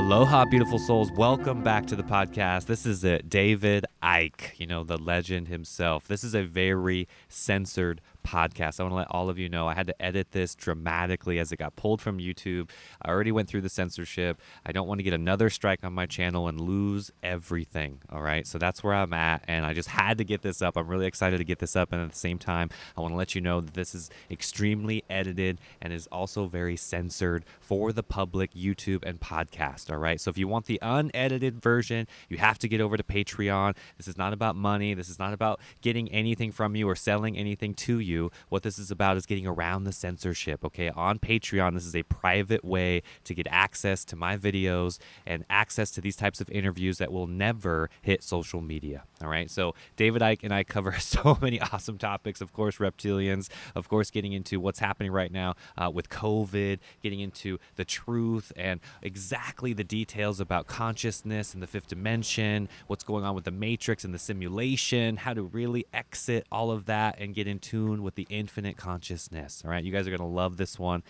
Aloha, beautiful souls. Welcome back to the podcast. This is it, David Icke, the legend himself. This is a very censored podcast. I want to let all of you know I had to edit this dramatically as it got pulled from YouTube. I already went through the censorship. I don't want to get another strike on my channel and lose everything. All right. So that's where I'm at. And I just had to get this up. I'm really excited to get this up. And at the same time, I want to let you know that this is extremely edited and is also very censored for the public YouTube and podcast. All right. So if you want the unedited version, you have to get over to Patreon. This is not about money. This is not about getting anything from you or selling anything to you. What this is about is getting around the censorship. Okay. On Patreon, this is a private way to get access to my videos and access to these types of interviews that will never hit social media. All right. So David Icke and I cover so many awesome topics. Of course, reptilians, of course, getting into what's happening right now with COVID, getting into the truth and exactly the details about consciousness and the fifth dimension, what's going on with the matrix and the simulation, how to really exit all of that and get in tune with the infinite consciousness. All right. You guys are going to love this one.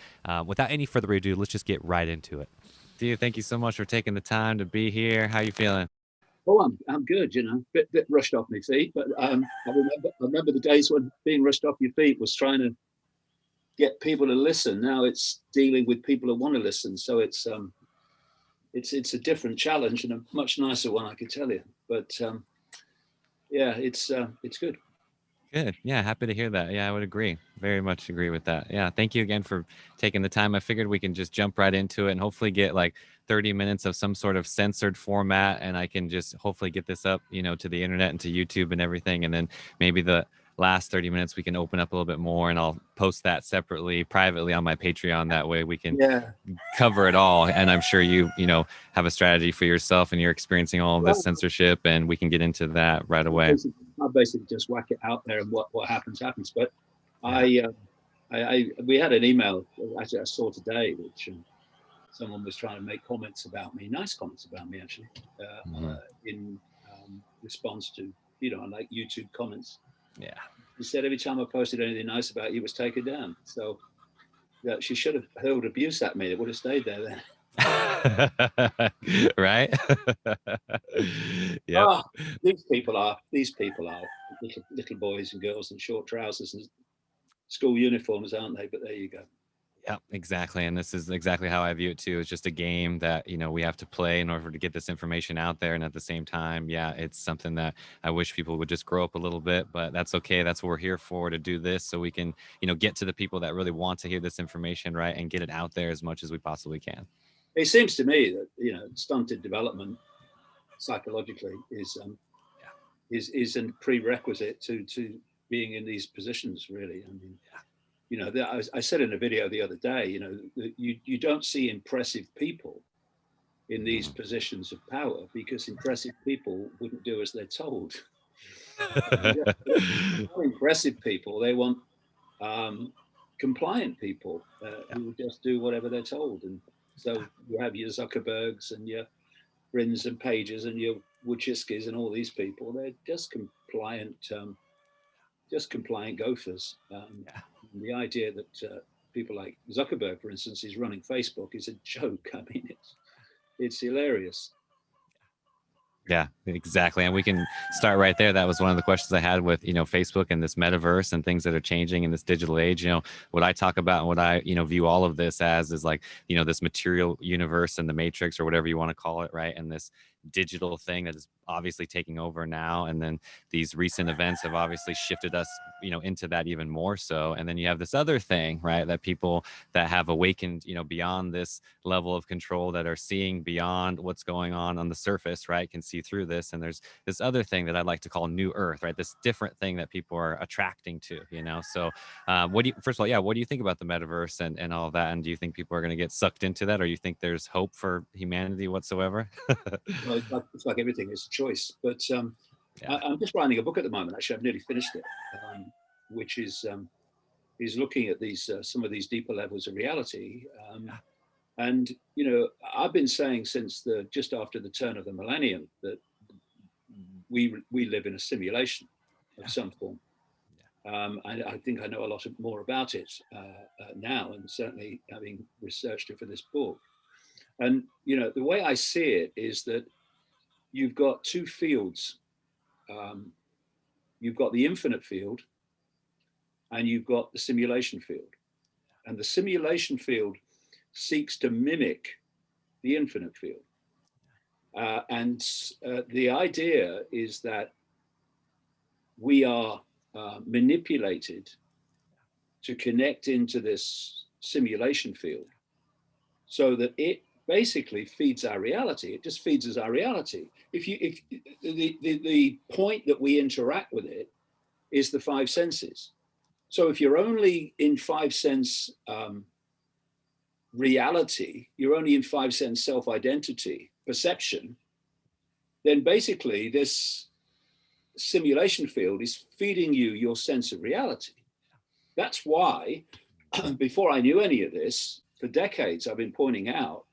Without any further ado, let's just get right into it. Dude, thank you so much for taking the time to be here. How you feeling? Oh, I'm good, bit rushed off my feet, but I remember the days when being rushed off your feet was trying to get people to listen. Now it's dealing with people who want to listen. So it's a different challenge and a much nicer one, I can tell you. But yeah, it's good. Good. Yeah, happy to hear that. Yeah, I would agree. Very much agree with that. Yeah, thank you again for taking the time. I figured we can just jump right into it and hopefully get like 30 minutes of some sort of censored format, and I can just hopefully get this up, to the internet and to YouTube and everything. And then maybe the last 30 minutes we can open up a little bit more, and I'll post that separately, privately on my Patreon. That way we can cover it all. And I'm sure you have a strategy for yourself, and you're experiencing all of this censorship, and we can get into that right away. I basically just whack it out there, and what happens. But yeah. We had an email actually I saw today, which someone was trying to make comments about me, nice comments about me actually, in response to like YouTube comments. Yeah. He said every time I posted anything nice about you, it was taken down. So she should have hurled abuse at me. It would have stayed there then. Right. Yep. Oh, these people are little boys and girls in short trousers and school uniforms, aren't they? But there you go. Yeah, exactly. And this is exactly how I view it too. It's just a game that, we have to play in order to get this information out there. And at the same time, yeah, it's something that I wish people would just grow up a little bit, but that's okay. That's what we're here for, to do this so we can, get to the people that really want to hear this information, right? And get it out there as much as we possibly can. It seems to me that, stunted development psychologically is a prerequisite to being in these positions, really. I mean, I said in a video the other day, you don't see impressive people in these positions of power because impressive people wouldn't do as they're told. Impressive people, they want compliant people who just do whatever they're told. And so you have your Zuckerbergs and your Rins and Pages and your Wojciskis and all these people. They're just compliant gophers. The idea that people like Zuckerberg, for instance, is running Facebook is a joke. I mean, it's hilarious. Yeah, exactly. And we can start right there. That was one of the questions I had with, Facebook and this metaverse and things that are changing in this digital age. What I talk about and what I, view all of this as is like, this material universe and the matrix or whatever you want to call it, right? And this digital thing that is obviously taking over now. And then these recent events have obviously shifted us, into that even more so. And then you have this other thing, right? That people that have awakened, beyond this level of control, that are seeing beyond what's going on the surface, right? Can see through this. And there's this other thing that I like to call new earth, right? This different thing that people are attracting to, So first of all, what do you think about the metaverse and all of that? And do you think people are going to get sucked into that, or you think there's hope for humanity whatsoever? Well, it's like everything, it's a choice. But I'm just writing a book at the moment. Actually, I've nearly finished it, which is looking at these some of these deeper levels of reality. And I've been saying since just after the turn of the millennium that we live in a simulation of some form. I think I know a lot more about it now, and certainly having researched it for this book. And, you know, the way I see it is that you've got two fields. You've got the infinite field and you've got the simulation field. And the simulation field seeks to mimic the infinite field. The idea is that we are manipulated to connect into this simulation field so that it basically feeds our reality. It just feeds us our reality. If the point that we interact with it is the five senses. So if you're only in five sense reality, you're only in five sense self-identity, perception, then basically this simulation field is feeding you your sense of reality. That's why, before I knew any of this, for decades, I've been pointing out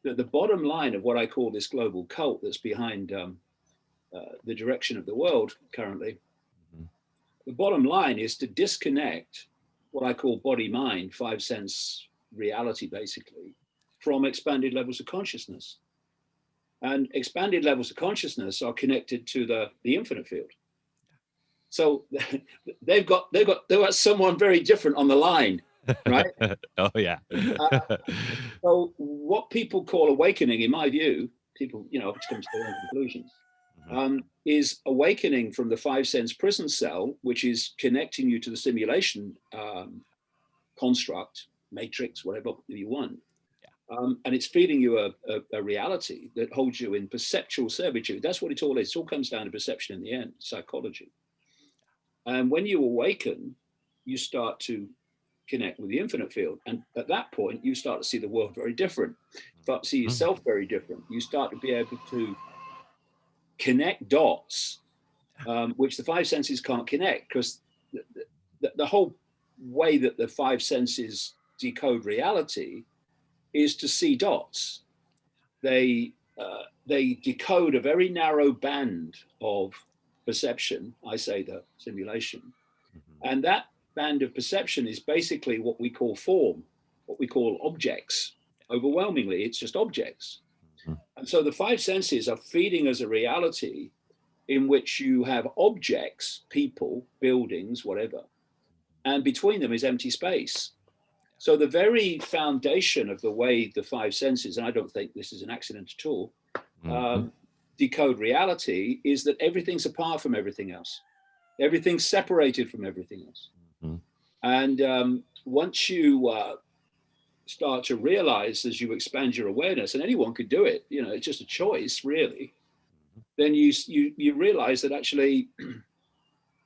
that the bottom line of what I call this global cult that's behind the direction of the world currently, the bottom line is to disconnect what I call body-mind, five sense reality, basically, from expanded levels of consciousness. And expanded levels of consciousness are connected to the infinite field. So they've got someone very different on the line, right? Oh yeah. So what people call awakening, in my view, people, you know, to come to their own conclusions, is awakening from the five sense prison cell, which is connecting you to the simulation construct, matrix, whatever you want. And it's feeding you a reality that holds you in perceptual servitude. That's what it all is. It all comes down to perception in the end, psychology. And when you awaken, you start to connect with the infinite field. And at that point, you start to see the world very different. You start to see yourself very different. You start to be able to connect dots, which the five senses can't connect, because the whole way that the five senses decode reality is to see dots. They decode a very narrow band of perception, I say the simulation. And that band of perception is basically what we call form, what we call objects. Overwhelmingly, it's just objects. And so the five senses are feeding us a reality in which you have objects, people, buildings, whatever, and between them is empty space. So the very foundation of the way the five senses, and I don't think this is an accident at all, decode reality is that everything's apart from everything else. Everything's separated from everything else. And once you start to realize, as you expand your awareness, and anyone could do it, you know, it's just a choice, really, then you realize that actually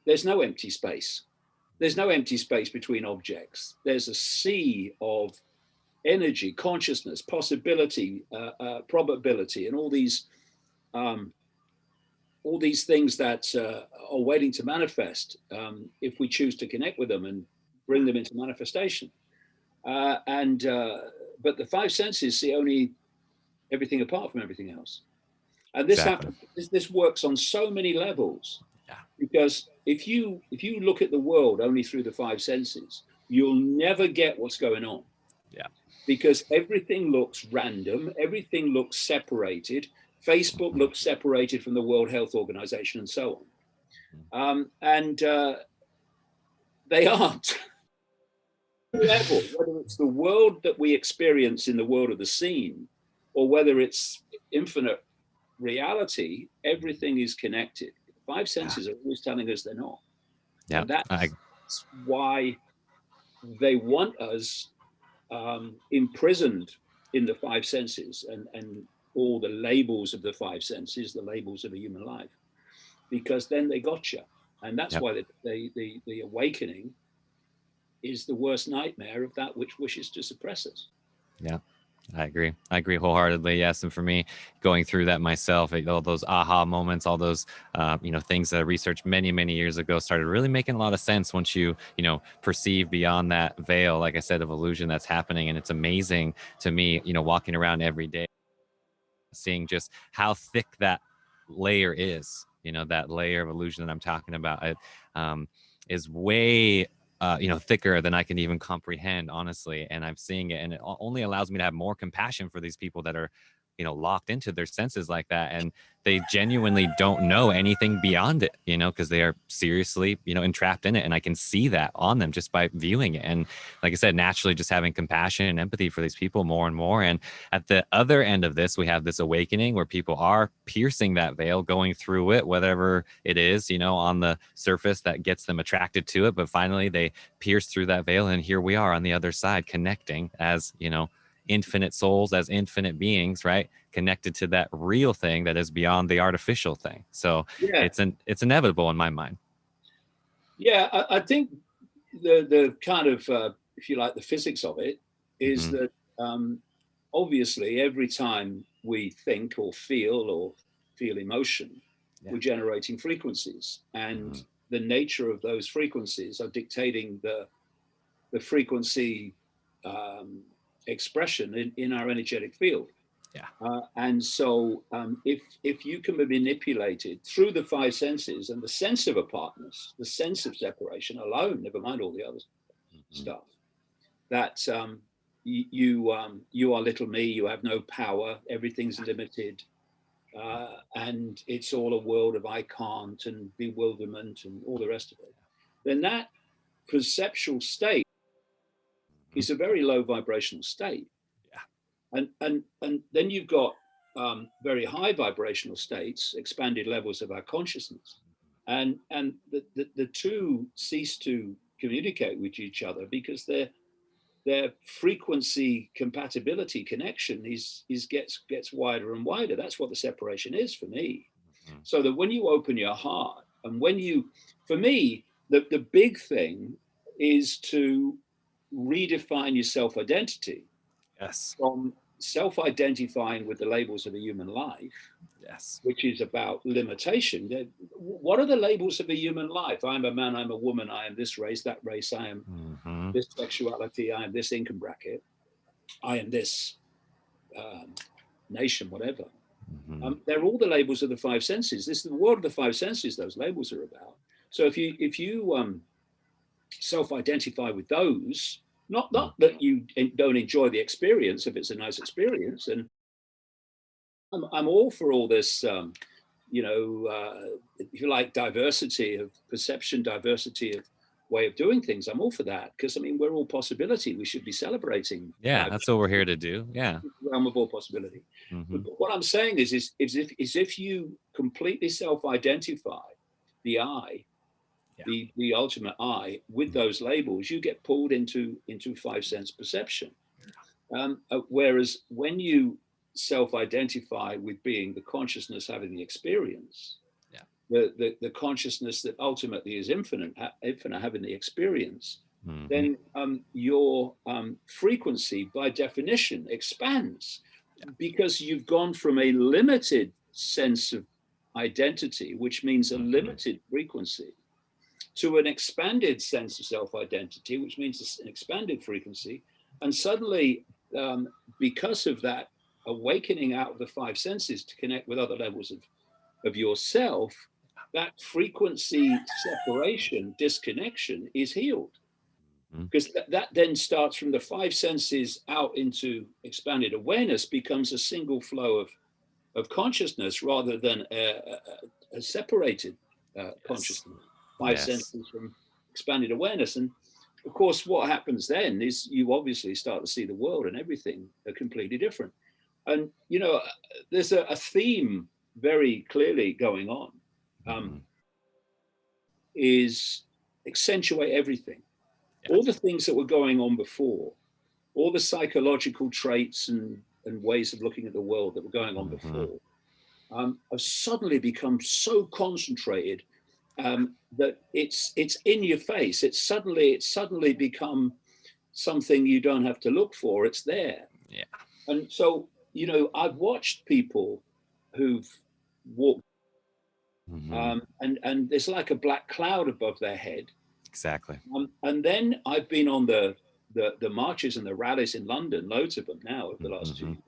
there's no empty space. There's no empty space between objects. There's a sea of energy, consciousness, possibility, probability, and all these things that are waiting to manifest if we choose to connect with them and bring them into manifestation. But the five senses see only everything apart from everything else. And this works on so many levels. Because if you look at the world only through the five senses, you'll never get what's going on. Because everything looks random, everything looks separated. Facebook looks separated from the World Health Organization and so on. They aren't. Level, whether it's the world that we experience in the world of the seen, or whether it's infinite reality, everything is connected. Five senses are always telling us they're not. And that's why they want us imprisoned in the five senses and all the labels of the five senses, the labels of a human life, because then they got you. And that's why the awakening is the worst nightmare of that which wishes to suppress us. Yeah, I agree wholeheartedly. Yes. And for me, going through that myself, all those aha moments, all those, things that I researched many, many years ago started really making a lot of sense once you perceive beyond that veil, like I said, of illusion that's happening. And it's amazing to me, walking around every day, seeing just how thick that layer is, that layer of illusion that I'm talking about. It is way thicker than I can even comprehend, honestly. And I'm seeing it, and it only allows me to have more compassion for these people that are, locked into their senses like that. And they genuinely don't know anything beyond it, because they are seriously, entrapped in it. And I can see that on them just by viewing it. And like I said, naturally just having compassion and empathy for these people more and more. And at the other end of this, we have this awakening where people are piercing that veil, going through it, whatever it is, on the surface that gets them attracted to it. But finally they pierce through that veil, and here we are on the other side, connecting as, infinite souls, as infinite beings, right? Connected to that real thing that is beyond the artificial thing. So Yeah. it's inevitable in my mind. Yeah, I think the kind of, if you like, the physics of it is that obviously every time we think or feel emotion, we're generating frequencies, and the nature of those frequencies are dictating the frequency expression in our energetic field. And so if you can be manipulated through the five senses and the sense of apartness, the sense of separation alone, never mind all the other stuff, that you are little me, you have no power, everything's limited, and it's all a world of I can't and bewilderment and all the rest of it, then that perceptual state is a very low vibrational state. And then you've got very high vibrational states, expanded levels of our consciousness, and the two cease to communicate with each other because their frequency compatibility connection gets wider and wider. That's what the separation is for me. So that when you open your heart, and for me, the big thing is to redefine your self-identity. Yes. From self-identifying with the labels of a human life, which is about limitation. What are the labels of a human life? I'm a man, I'm a woman, I am this race, that race, I am this sexuality, I am this income bracket, I am this nation, whatever. They're all the labels of the five senses. This is the world of the five senses those labels are about. So if you self-identify with those, not that you don't enjoy the experience if it's a nice experience, and I'm all for all this, if you like, diversity of perception, diversity of way of doing things. I'm all for that because we're all possibility. We should be celebrating. Yeah, that's what we're here to do. Yeah, realm of all possibility. But what I'm saying is if you completely self-identify the I. The ultimate I with those labels, you get pulled into five sense perception. Whereas when you self-identify with being the consciousness having the experience, the consciousness that ultimately is infinite having the experience, then your frequency by definition expands because you've gone from a limited sense of identity, which means a limited frequency, to an expanded sense of self-identity, which means an expanded frequency. And suddenly, because of that awakening out of the five senses to connect with other levels of yourself, that frequency separation, disconnection is healed. Because that then starts from the five senses out into expanded awareness, becomes a single flow of consciousness rather than a separated consciousness. Five senses from expanded awareness. And of course, what happens then is you obviously start to see the world and everything are completely different. And, there's a theme very clearly going on, is accentuate everything. All the things that were going on before, all the psychological traits and ways of looking at the world that were going on before, have suddenly become so concentrated that it's in your face. It's suddenly become something you don't have to look for. It's there. Yeah. And so, I've watched people who've walked, and there's like a black cloud above their head. Exactly. And then I've been on the marches and the rallies in London, loads of them now over the last 2 years.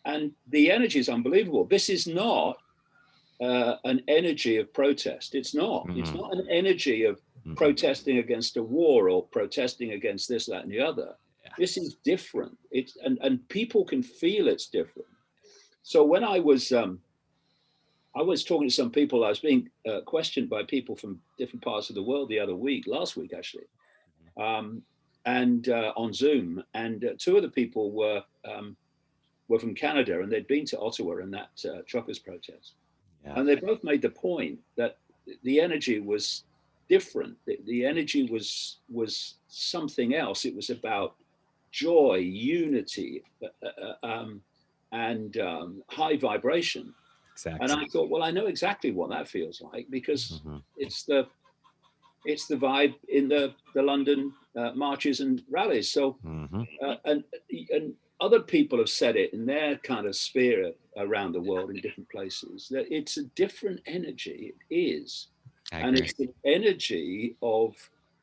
And the energy is unbelievable. This is not an energy of protest. It's not. It's not an energy of protesting against a war or protesting against this, that, and the other. Yeah. This is different. It's and people can feel it's different. So when I was talking to some people, I was being questioned by people from different parts of the world last week actually, and on Zoom, and two of the people were from Canada, and they'd been to Ottawa in that truckers protest, and they both made the point that the energy was different. The energy was something else. It was about joy, unity, and high vibration. Exactly. And I thought, well, I know exactly what that feels like, because it's the vibe in the London marches and rallies. So and other people have said it in their kind of sphere around the world in different places, that it's a different energy. It is. And it's the energy of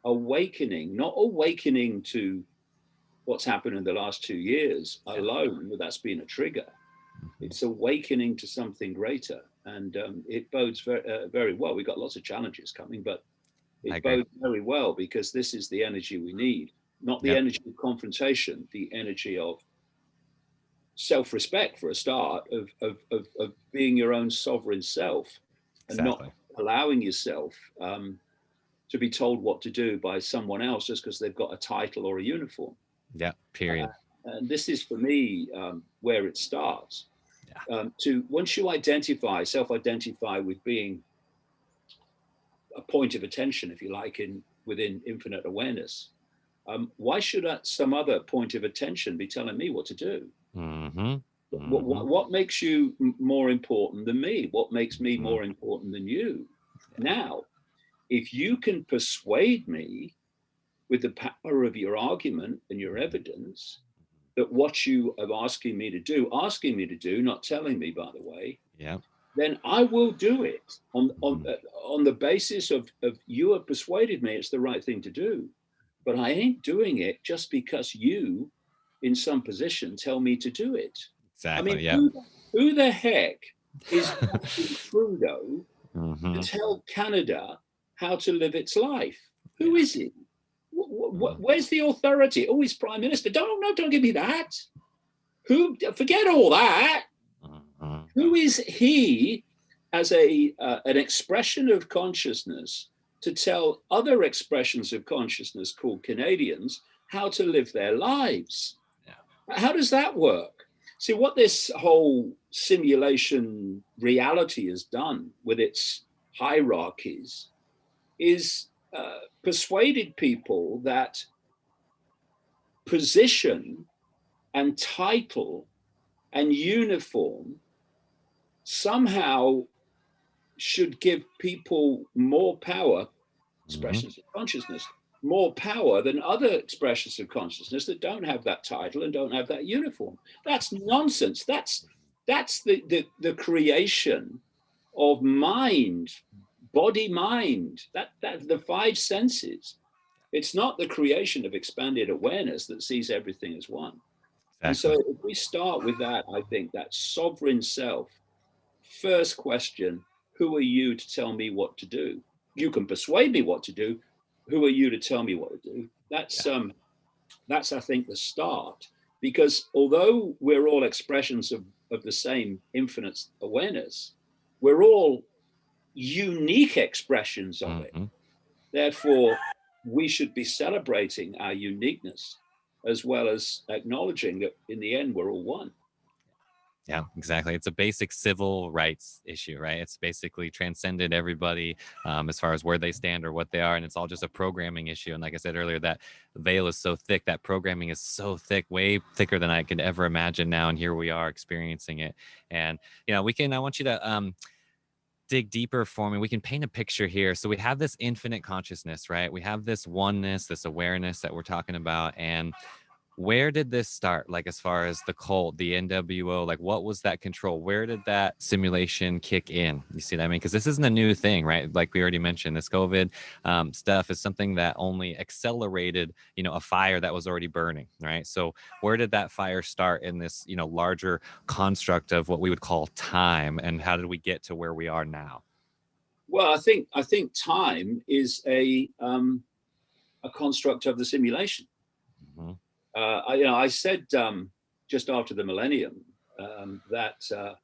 awakening, not awakening to what's happened in the last 2 years alone, but that's been a trigger. It's awakening to something greater. And it bodes very well. We've got lots of challenges coming, but it bodes very well, because this is the energy we need, not the energy of confrontation, the energy of self-respect for a start, of being your own sovereign self, and not allowing yourself to be told what to do by someone else just because they've got a title or a uniform. Yeah, period. And this is, for me, where it starts. Once you self-identify with being a point of attention, if you like, within infinite awareness, why should some other point of attention be telling me what to do? What makes you more important than me? What makes me more important than you? Now, if you can persuade me with the power of your argument and your evidence that what you are asking me to do, not telling me, by the way, then I will do it on the basis of you have persuaded me it's the right thing to do. But I ain't doing it just because you, in some position, tell me to do it. Exactly. I mean, who the heck is Trudeau to tell Canada how to live its life? Who is he? Where's the authority? Oh, he's prime minister. Don't give me that. Forget all that. Who is he as an expression of consciousness to tell other expressions of consciousness called Canadians how to live their lives? How does that work? See, what this whole simulation reality has done with its hierarchies is persuaded people that position and title and uniform somehow should give people more power, expressions of consciousness, more power than other expressions of consciousness that don't have that title and don't have that uniform. That's nonsense. That's the creation of mind, body, mind, that the five senses. It's not the creation of expanded awareness that sees everything as one. Exactly. And so if we start with that, I think that sovereign self, first question, who are you to tell me what to do? You can persuade me what to do. Who are you to tell me what to do? That's I think the start, because although we're all expressions of the same infinite awareness, we're all unique expressions of it. Therefore, we should be celebrating our uniqueness as well as acknowledging that in the end, we're all one. Yeah, exactly. It's a basic civil rights issue, right? It's basically transcended everybody as far as where they stand or what they are. And it's all just a programming issue. And like I said earlier, that veil is so thick, that programming is so thick, way thicker than I could ever imagine now. And here we are experiencing it. And, I want you to dig deeper for me. We can paint a picture here. So we have this infinite consciousness, right? We have this oneness, this awareness that we're talking about. And where did this start? Like, as far as the cult, the NWO, like, what was that control? Where did that simulation kick in? You see what I mean? Because this isn't a new thing, right? Like we already mentioned, this COVID stuff is something that only accelerated, a fire that was already burning, right? So where did that fire start in this, larger construct of what we would call time? And how did we get to where we are now? Well, I think time is a construct of the simulation. Mm-hmm. I said just after the millennium that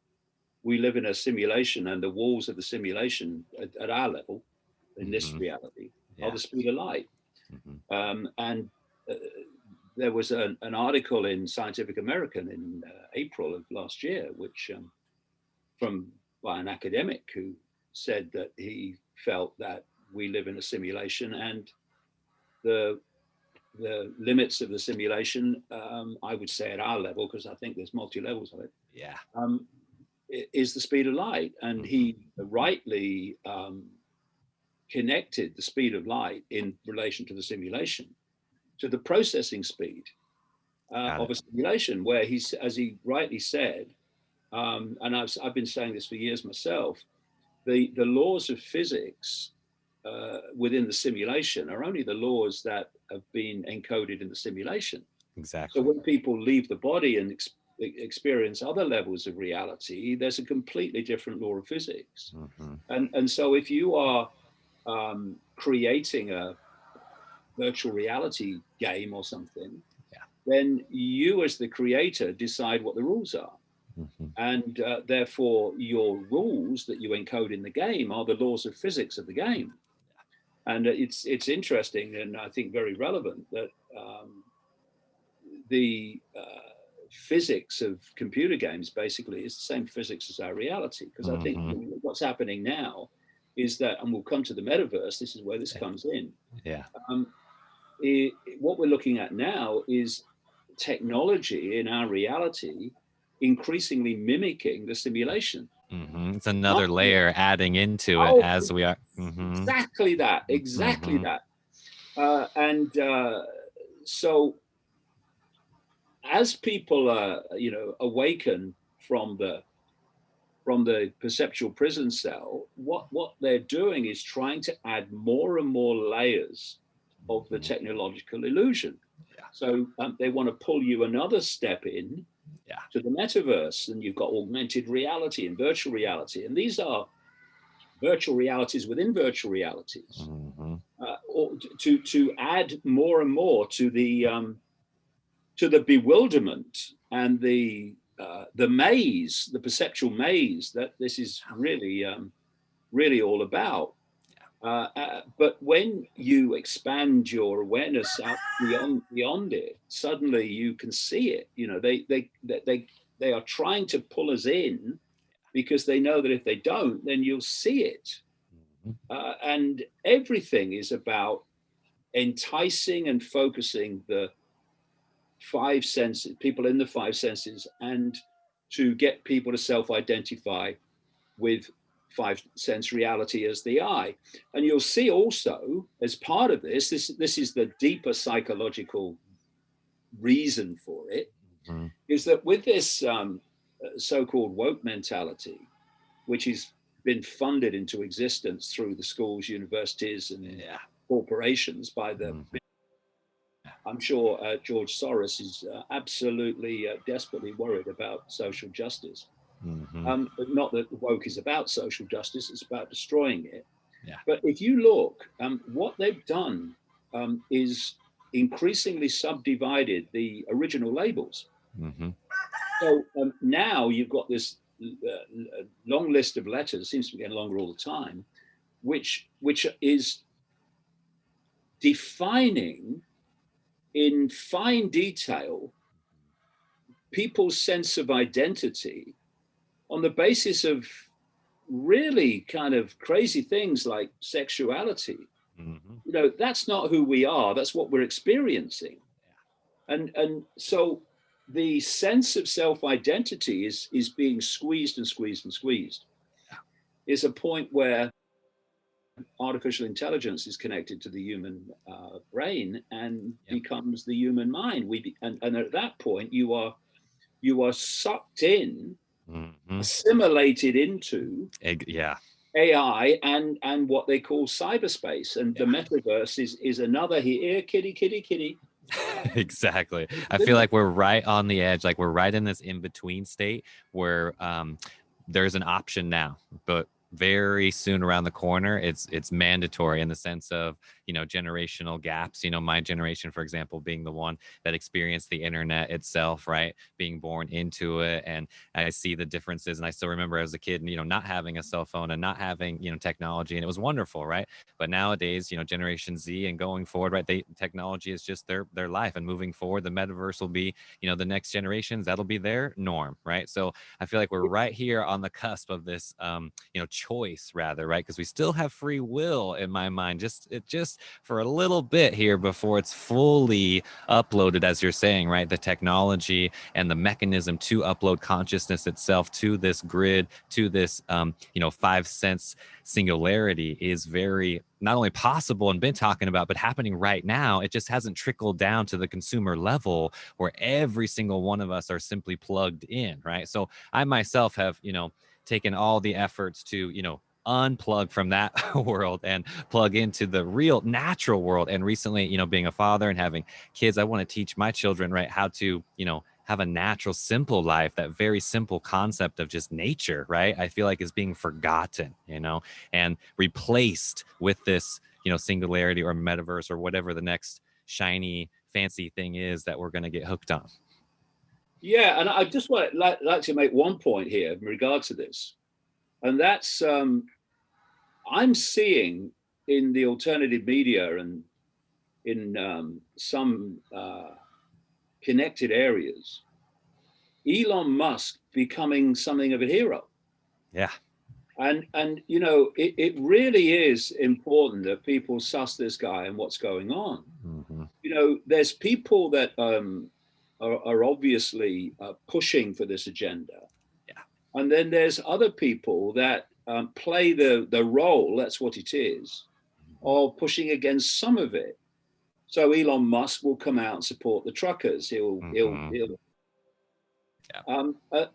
we live in a simulation, and the walls of the simulation at our level in this reality are the speed of light. And there was an article in Scientific American in April of last year, which by an academic who said that he felt that we live in a simulation, and the limits of the simulation, I would say at our level, because I think there's multi-levels of it, is the speed of light. And he rightly connected the speed of light in relation to the simulation to the processing speed of a simulation, where as he rightly said, and I've been saying this for years myself, the laws of physics within the simulation are only the laws that have been encoded in the simulation. Exactly. So when people leave the body and experience other levels of reality, there's a completely different law of physics. And so if you are creating a virtual reality game or something, then you as the creator decide what the rules are. And therefore your rules that you encode in the game are the laws of physics of the game. And it's interesting, and I think very relevant, that the physics of computer games basically is the same physics as our reality. Because I think what's happening now is that, and we'll come to the metaverse, this is where this comes in. What we're looking at now is technology in our reality increasingly mimicking the simulation. It's another layer adding into it as we are. Exactly that. So as people awaken from the perceptual prison cell, what they're doing is trying to add more and more layers of the technological illusion. So they want to pull you another step in to the metaverse, and you've got augmented reality and virtual reality, and these are virtual realities within virtual realities, or to add more and more to the bewilderment and the maze, the perceptual maze that this is really all about. But when you expand your awareness out beyond it, suddenly you can see it. They are trying to pull us in because they know that if they don't, then you'll see it. And everything is about enticing and focusing the five senses, people in the five senses, and to get people to self-identify with five sense reality as the eye. And you'll see also, as part of this is the deeper psychological reason for it, is that with this so-called woke mentality, which has been funded into existence through the schools, universities, and corporations by the I'm sure George Soros is absolutely desperately worried about social justice. But not that woke is about social justice, it's about destroying it. But if you look, what they've done is increasingly subdivided the original labels. So now you've got this long list of letters, seems to be getting longer all the time, which is defining in fine detail people's sense of identity on the basis of really kind of crazy things like sexuality. That's not who we are, that's what we're experiencing. And so the sense of self-identity is being squeezed and squeezed and squeezed. Is a point where artificial intelligence is connected to the human brain and becomes the human mind. And at that point, you are sucked in, assimilated into AI and what they call cyberspace. And the metaverse is another here, kitty, kitty, kitty. Exactly. I feel like we're right on the edge, like we're right in this in-between state where there's an option now, but very soon around the corner. It's mandatory in the sense of, generational gaps. My generation, for example, being the one that experienced the internet itself, right? Being born into it. And I see the differences. And I still remember as a kid, not having a cell phone and not having, technology. And it was wonderful, right? But nowadays, Generation Z and going forward, right? Technology is just their life. And moving forward, the metaverse will be, the next generations, that'll be their norm, right? So I feel like we're right here on the cusp of this, choice rather, right? Because we still have free will in my mind, just for a little bit here before it's fully uploaded, as you're saying, right? The technology and the mechanism to upload consciousness itself to this grid, to this, 5 sense singularity is very not only possible and been talking about, but happening right now. It just hasn't trickled down to the consumer level where every single one of us are simply plugged in, right? So I myself have, taken all the efforts to, unplug from that world and plug into the real natural world. And recently, being a father and having kids, I want to teach my children, right, how to, have a natural, simple life. That very simple concept of just nature, right? I feel like is being forgotten, and replaced with this, singularity or metaverse or whatever the next shiny, fancy thing is that we're going to get hooked on. Yeah, and I just like to make one point here in regard to this, and that's I'm seeing in the alternative media and in some connected areas, Elon Musk becoming something of a hero. Yeah. And it really is important that people suss this guy and what's going on. Mm-hmm. There's people that are obviously pushing for this agenda. Yeah. And then there's other people that play the role, that's what it is, of pushing against some of it. So Elon Musk will come out and support the truckers. He'll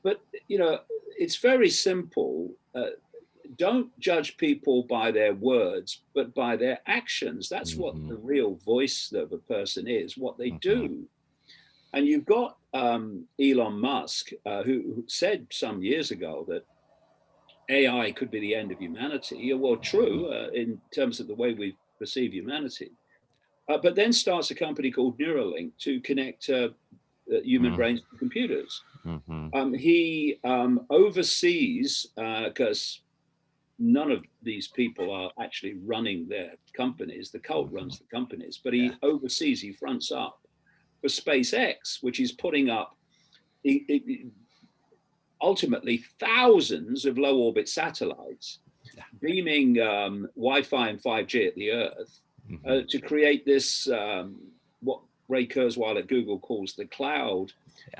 but it's very simple. Don't judge people by their words, but by their actions. That's what the real voice of a person is, what they do. And you've got Elon Musk, who said some years ago that AI could be the end of humanity. Well, true, in terms of the way we perceive humanity. But then starts a company called Neuralink to connect human brains to computers. He oversees, because none of these people are actually running their companies. The cult runs the companies, but he oversees, he fronts up for SpaceX, which is putting up ultimately thousands of low orbit satellites, beaming Wi-Fi and 5G at the Earth to create this, what Ray Kurzweil at Google calls the cloud,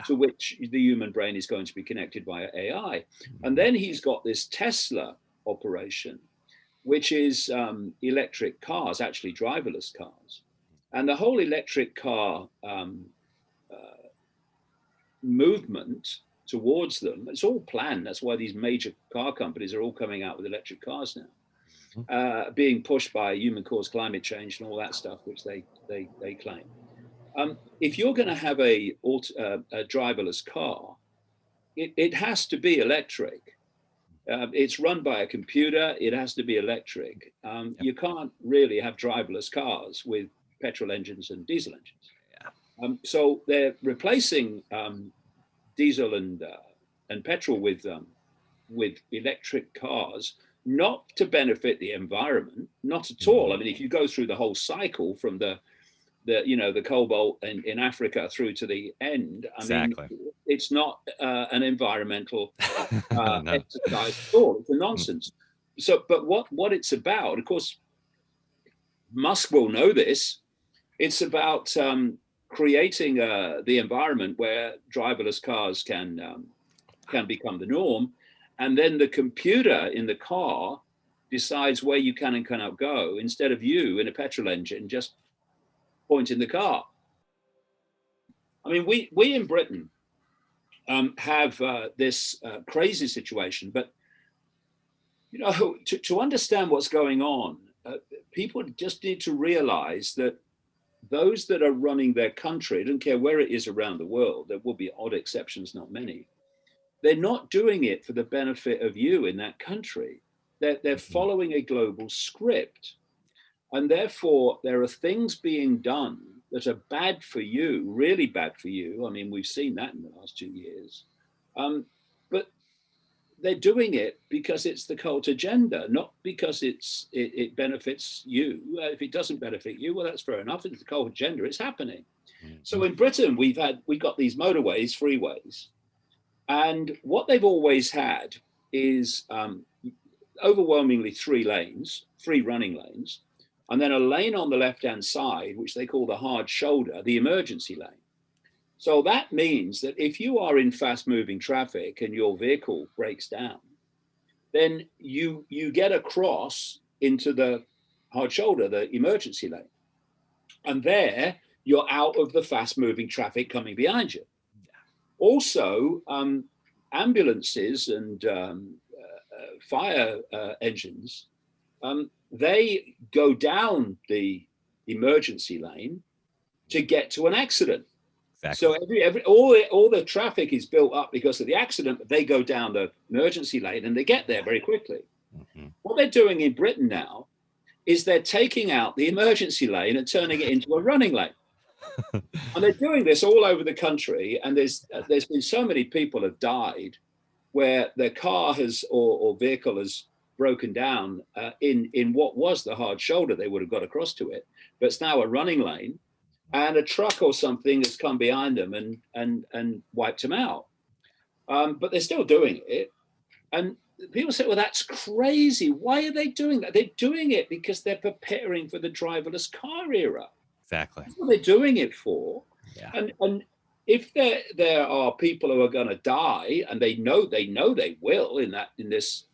to which the human brain is going to be connected via AI. And then he's got this Tesla operation, which is electric cars, actually driverless cars. And the whole electric car movement towards them, it's all planned. That's why these major car companies are all coming out with electric cars now, being pushed by human-caused climate change and all that stuff, which they claim. If you're going to have a driverless car, it has to be electric. It's run by a computer. It has to be electric. You can't really have driverless cars with petrol engines and diesel engines. So they're replacing diesel and petrol with electric cars, not to benefit the environment, not at all. I mean, if you go through the whole cycle from the cobalt in Africa through to the end, I mean, it's not an environmental exercise at all. It's a nonsense. So, but what it's about, of course, Musk will know this. It's about creating the environment where driverless cars can become the norm, and then the computer in the car decides where you can and cannot go, instead of you in a petrol engine just pointing the car. I mean, we in Britain have this crazy situation, but to understand what's going on, people just need to realize that those that are running their country, I don't care where it is around the world, there will be odd exceptions, not many, they're not doing it for the benefit of you in that country. They're following a global script. And therefore, there are things being done that are bad for you, really bad for you. I mean, we've seen that in the last 2 years. But they're doing it because it's the cult agenda, not because it benefits you. If it doesn't benefit you, well, that's fair enough. It's the cult agenda. It's happening. So in Britain, we got these motorways, freeways, and what they've always had is overwhelmingly 3 lanes, 3 running lanes, and then a lane on the left-hand side, which they call the hard shoulder, the emergency lane. So that means that if you are in fast-moving traffic and your vehicle breaks down, then you get across into the hard shoulder, the emergency lane. And there, you're out of the fast-moving traffic coming behind you. Also, ambulances and fire engines, they go down the emergency lane to get to an accident. Exactly. So all the traffic is built up because of the accident, but they go down the emergency lane and they get there very quickly. What they're doing in Britain now is they're taking out the emergency lane and turning it into a running lane. And they're doing this all over the country. And there's been so many people have died where their car has or vehicle has broken down in what was the hard shoulder. They would have got across to it, but it's now a running lane, and a truck or something has come behind them and wiped them out. But they're still doing it. And people say, well, that's crazy. Why are they doing that? They're doing it because they're preparing for the driverless car era. Exactly. That's what they're doing it for. Yeah. And if there are people who are going to die, and they know they will in this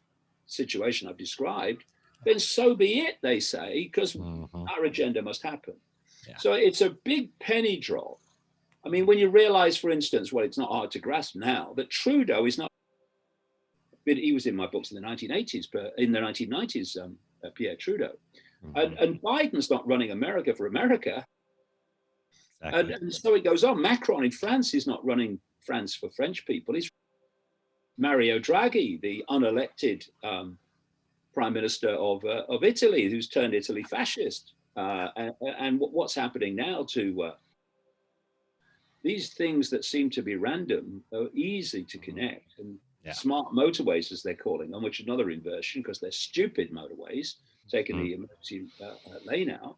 situation I've described, then so be it, they say, because our agenda must happen. Yeah. So it's a big penny drop. I mean, when you realize, for instance, well, it's not hard to grasp now that Trudeau is not. He was in my books in the 1980s, but in the 1990s, Pierre Trudeau, and Biden's not running America for America. Exactly. And so it goes on. Macron in France is not running France for French people. He's Mario Draghi, the unelected prime minister of Italy, who's turned Italy fascist. And what's happening now to these things that seem to be random are easy to connect. And smart motorways, as they're calling them, which is another inversion because they're stupid motorways, taking the emergency lane out,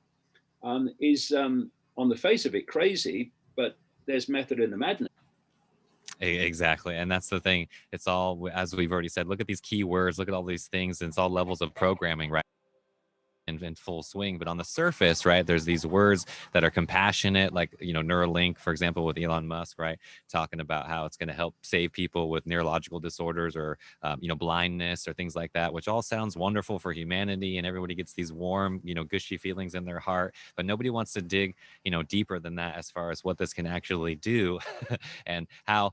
is on the face of it crazy, but there's method in the madness. Exactly. And that's the thing. It's all, as we've already said, look at these keywords, look at all these things, and it's all levels of programming, right? In full swing. But on the surface, right, there's these words that are compassionate, like, Neuralink, for example, with Elon Musk, right, talking about how it's going to help save people with neurological disorders or blindness or things like that, which all sounds wonderful for humanity, and everybody gets these warm, gushy feelings in their heart. But nobody wants to dig deeper than that as far as what this can actually do and how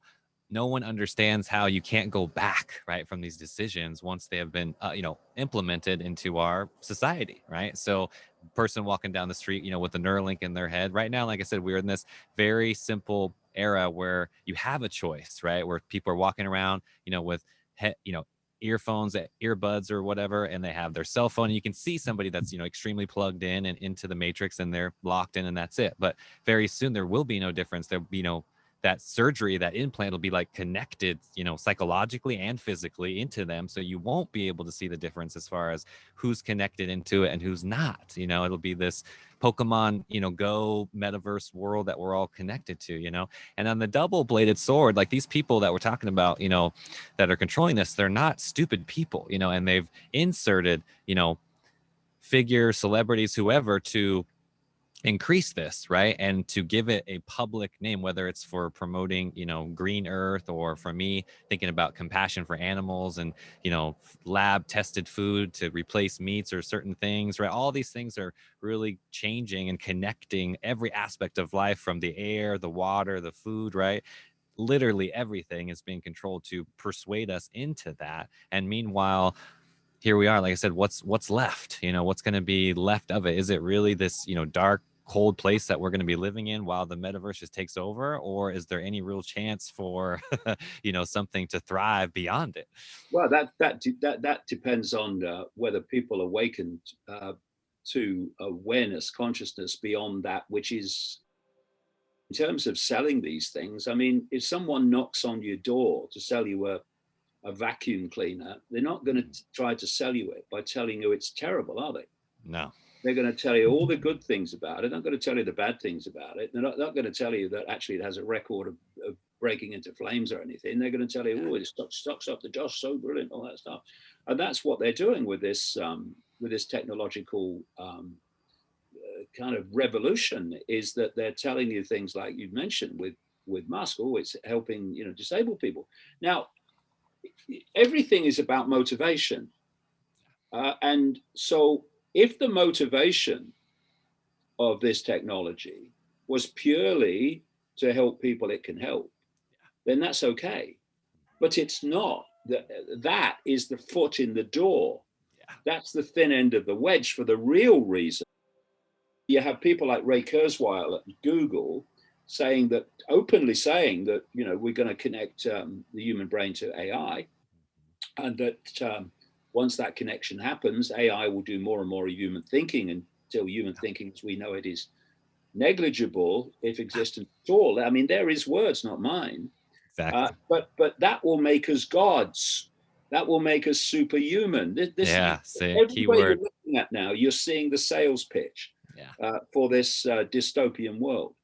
no one understands how you can't go back, right, from these decisions once they have been, implemented into our society, right? So person walking down the street, with the Neuralink in their head right now, like I said, we're in this very simple era where you have a choice, right? Where people are walking around, with, earphones, earbuds or whatever, and they have their cell phone. And you can see somebody that's, extremely plugged in and into the matrix, and they're locked in, and that's it. But very soon there will be no difference. There'll be that surgery, that implant will be like connected, psychologically and physically into them. So you won't be able to see the difference as far as who's connected into it and who's not. It'll be this Pokemon, Go metaverse world that we're all connected to, And on the double-bladed sword, like these people that we're talking about, that are controlling this, they're not stupid people, and they've inserted, figures, celebrities, whoever, to increase this, right, and to give it a public name, whether it's for promoting green earth, or for me thinking about compassion for animals and lab tested food to replace meats or certain things, right? All these things are really changing and connecting every aspect of life, from the air, the water, the food, right? Literally everything is being controlled to persuade us into that. And meanwhile, here we are, like I said, what's left? What's going to be left of it? Is it really this, dark cold place that we're going to be living in while the metaverse just takes over, or is there any real chance for something to thrive beyond it? Well, that depends on whether people awaken to awareness, consciousness beyond that, which is in terms of selling these things. I mean, if someone knocks on your door to sell you a vacuum cleaner, they're not going to try to sell you it by telling you it's terrible, are they? No. They're going to tell you all the good things about it. They're not going to tell you the bad things about it. They're not going to tell you that actually it has a record of breaking into flames or anything. They're going to tell you, oh, it sucks up the dust, so brilliant, all that stuff. And that's what they're doing with this technological kind of revolution, is that they're telling you things like you mentioned with Musk, oh, it's helping disabled people. Now, everything is about motivation, and so if the motivation of this technology was purely to help people it can help, then that's okay. But it's not. That is the foot in the door. Yeah. That's the thin end of the wedge for the real reason. You have people like Ray Kurzweil at Google openly saying that we're going to connect the human brain to AI, and that once that connection happens, AI will do more and more human thinking until human thinking as we know it is negligible, if existent at all. I mean, they're his words, not mine. Exactly. But that will make us gods. That will make us superhuman. Keyword you're looking at now, you're seeing the sales pitch for this dystopian world.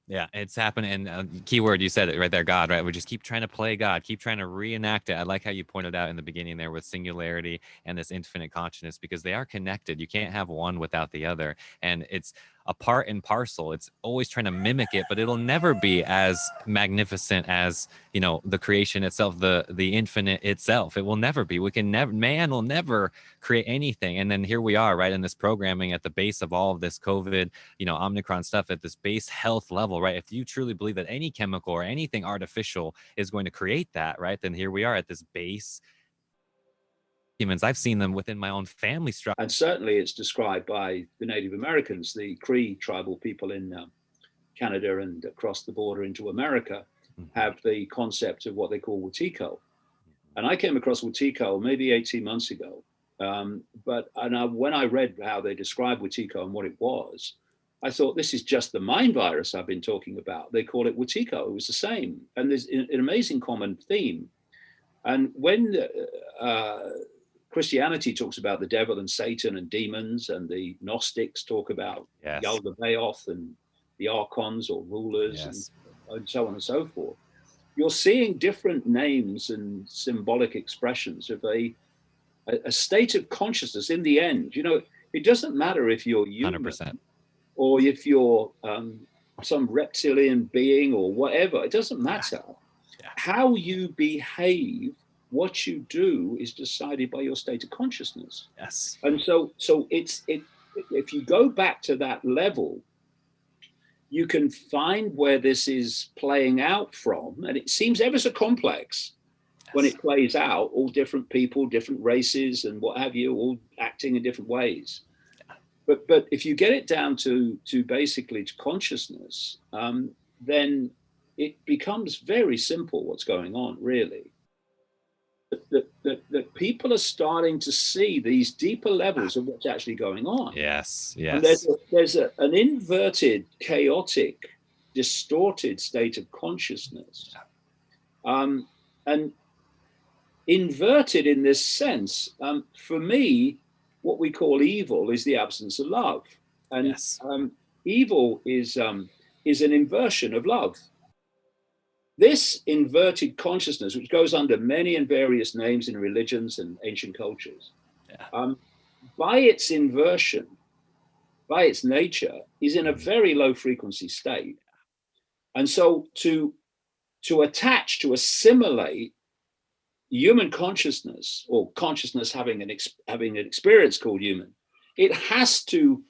Yeah, it's happening. And keyword, you said it right there, God, right? We just keep trying to play God, keep trying to reenact it. I like how you pointed out in the beginning there with singularity and this infinite consciousness, because they are connected. You can't have one without the other. And it's a part and parcel. It's always trying to mimic it, but it'll never be as magnificent as, the creation itself, the infinite itself. It will never be. Man will never create anything. And then here we are, right, in this programming at the base of all of this COVID, Omicron stuff, at this base health level, right? If you truly believe that any chemical or anything artificial is going to create that, right, then here we are at this base. Humans, I've seen them within my own family structure. And certainly it's described by the Native Americans, the Cree tribal people in Canada and across the border into America, have the concept of what they call Wetiko. And I came across Wetiko maybe 18 months ago. When I read how they described Wetiko and what it was, I thought, this is just the mind virus I've been talking about. They call it Wetiko. It was the same. And there's an amazing common theme. And when Christianity talks about the devil and Satan and demons, and the Gnostics talk about Yaldabaoth and the archons or rulers, and so on and so forth, you're seeing different names and symbolic expressions of a state of consciousness. In the end, it doesn't matter if you're human 100%. or if you're some reptilian being or whatever. It doesn't matter. How you behave, what you do, is decided by your state of consciousness. Yes. And so if you go back to that level, you can find where this is playing out from, and it seems ever so complex when it plays out. All different people, different races, and what have you, all acting in different ways. But if you get it down to basically to consciousness, then it becomes very simple what's going on, really. That people are starting to see these deeper levels of what's actually going on. Yes. And there's an inverted, chaotic, distorted state of consciousness. And inverted in this sense, for me, what we call evil is the absence of love. And evil is an inversion of love. This inverted consciousness, which goes under many and various names in religions and ancient cultures, by its inversion, by its nature, is in a very low frequency state. And so to assimilate human consciousness, or consciousness having an experience called human, it has to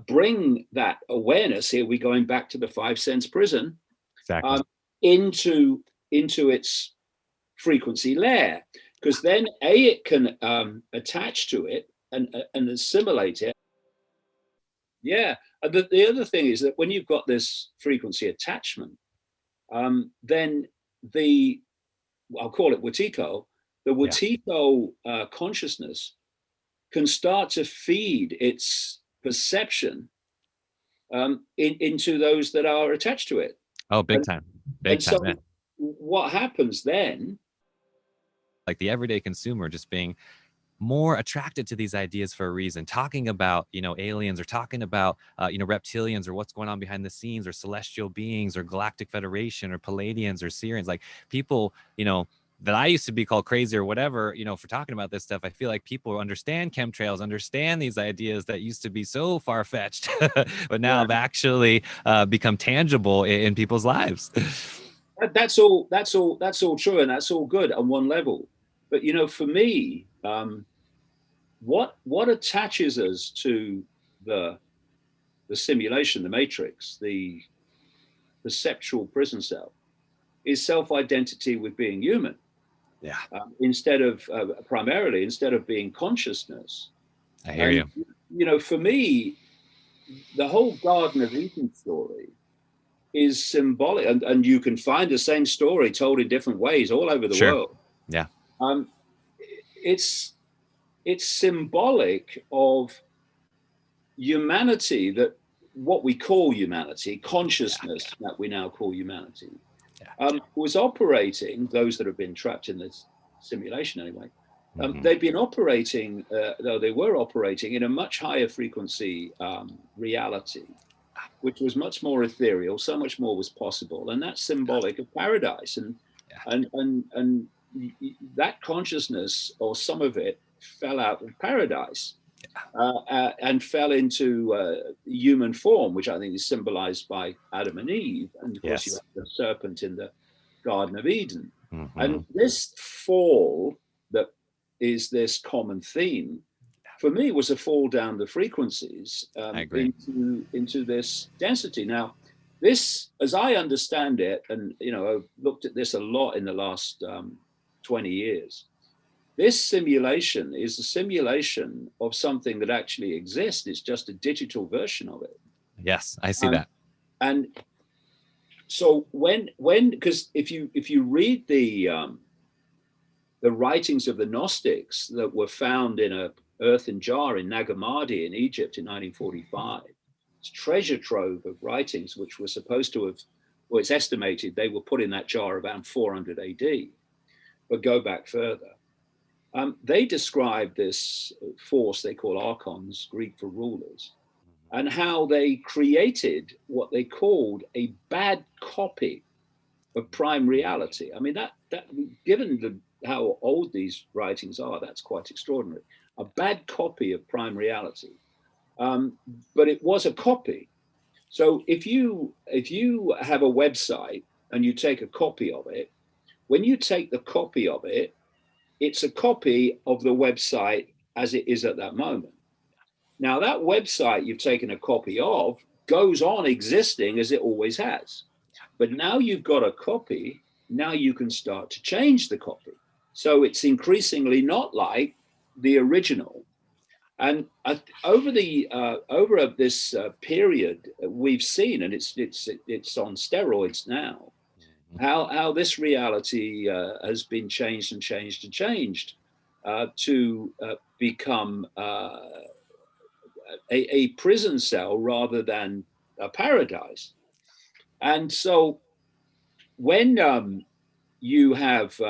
bring that awareness. Here we're going back to the 5 sense prison. Exactly. Into its frequency layer, because then it can attach to it and assimilate it. Yeah. The other thing is that when you've got this frequency attachment, then I'll call it Watiko, the Watiko consciousness can start to feed its perception into those that are attached to it. Oh, big time. Big time. So what happens then? Like the everyday consumer just being more attracted to these ideas for a reason, talking about, aliens, or talking about, reptilians, or what's going on behind the scenes, or celestial beings, or galactic federation, or Palladians, or Syrians, like people, that I used to be called crazy or whatever, for talking about this stuff. I feel like people understand chemtrails, understand these ideas that used to be so far-fetched, but now have actually become tangible in people's lives. That's all true, and that's all good on one level. But for me, what attaches us to the simulation, the matrix, the perceptual prison cell, is self-identity with being human. Yeah. Instead of being consciousness. I hear you. For me, the whole Garden of Eden story is symbolic, and you can find the same story told in different ways all over the world. Yeah. It's symbolic of humanity, that what we call humanity, consciousness that we now call humanity, was operating, those that have been trapped in this simulation anyway, they've been operating, though they were operating in a much higher frequency reality, which was much more ethereal, so much more was possible. And that's symbolic of paradise. And that consciousness, or some of it, fell out of paradise and fell into human form, which I think is symbolized by Adam and Eve. And of course, you have the serpent in the Garden of Eden. And this fall, that is this common theme, for me, was a fall down the frequencies into this density. Now, this, as I understand it, and I've looked at this a lot in the last 20 years, this simulation is a simulation of something that actually exists. It's just a digital version of it. Yes, I see that. And so because if you read the writings of the Gnostics that were found in a earthen jar in Nag Hammadi in Egypt in 1945, it's treasure trove of writings which were supposed to have, well, it's estimated they were put in that jar around 400 AD, but go back further. They describe this force they call archons, Greek for rulers, and how they created what they called a bad copy of prime reality. I mean, that given how old these writings are, that's quite extraordinary. A bad copy of prime reality, but it was a copy. So if you have a website and you take a copy of it, when you take the copy of it, it's a copy of the website as it is at that moment. Now, that website you've taken a copy of goes on existing as it always has. But now you've got a copy, now you can start to change the copy. So it's increasingly not like the original. And over this period, we've seen, and it's on steroids now, how this reality has been changed and changed and changed to become a prison cell rather than a paradise. And so when you have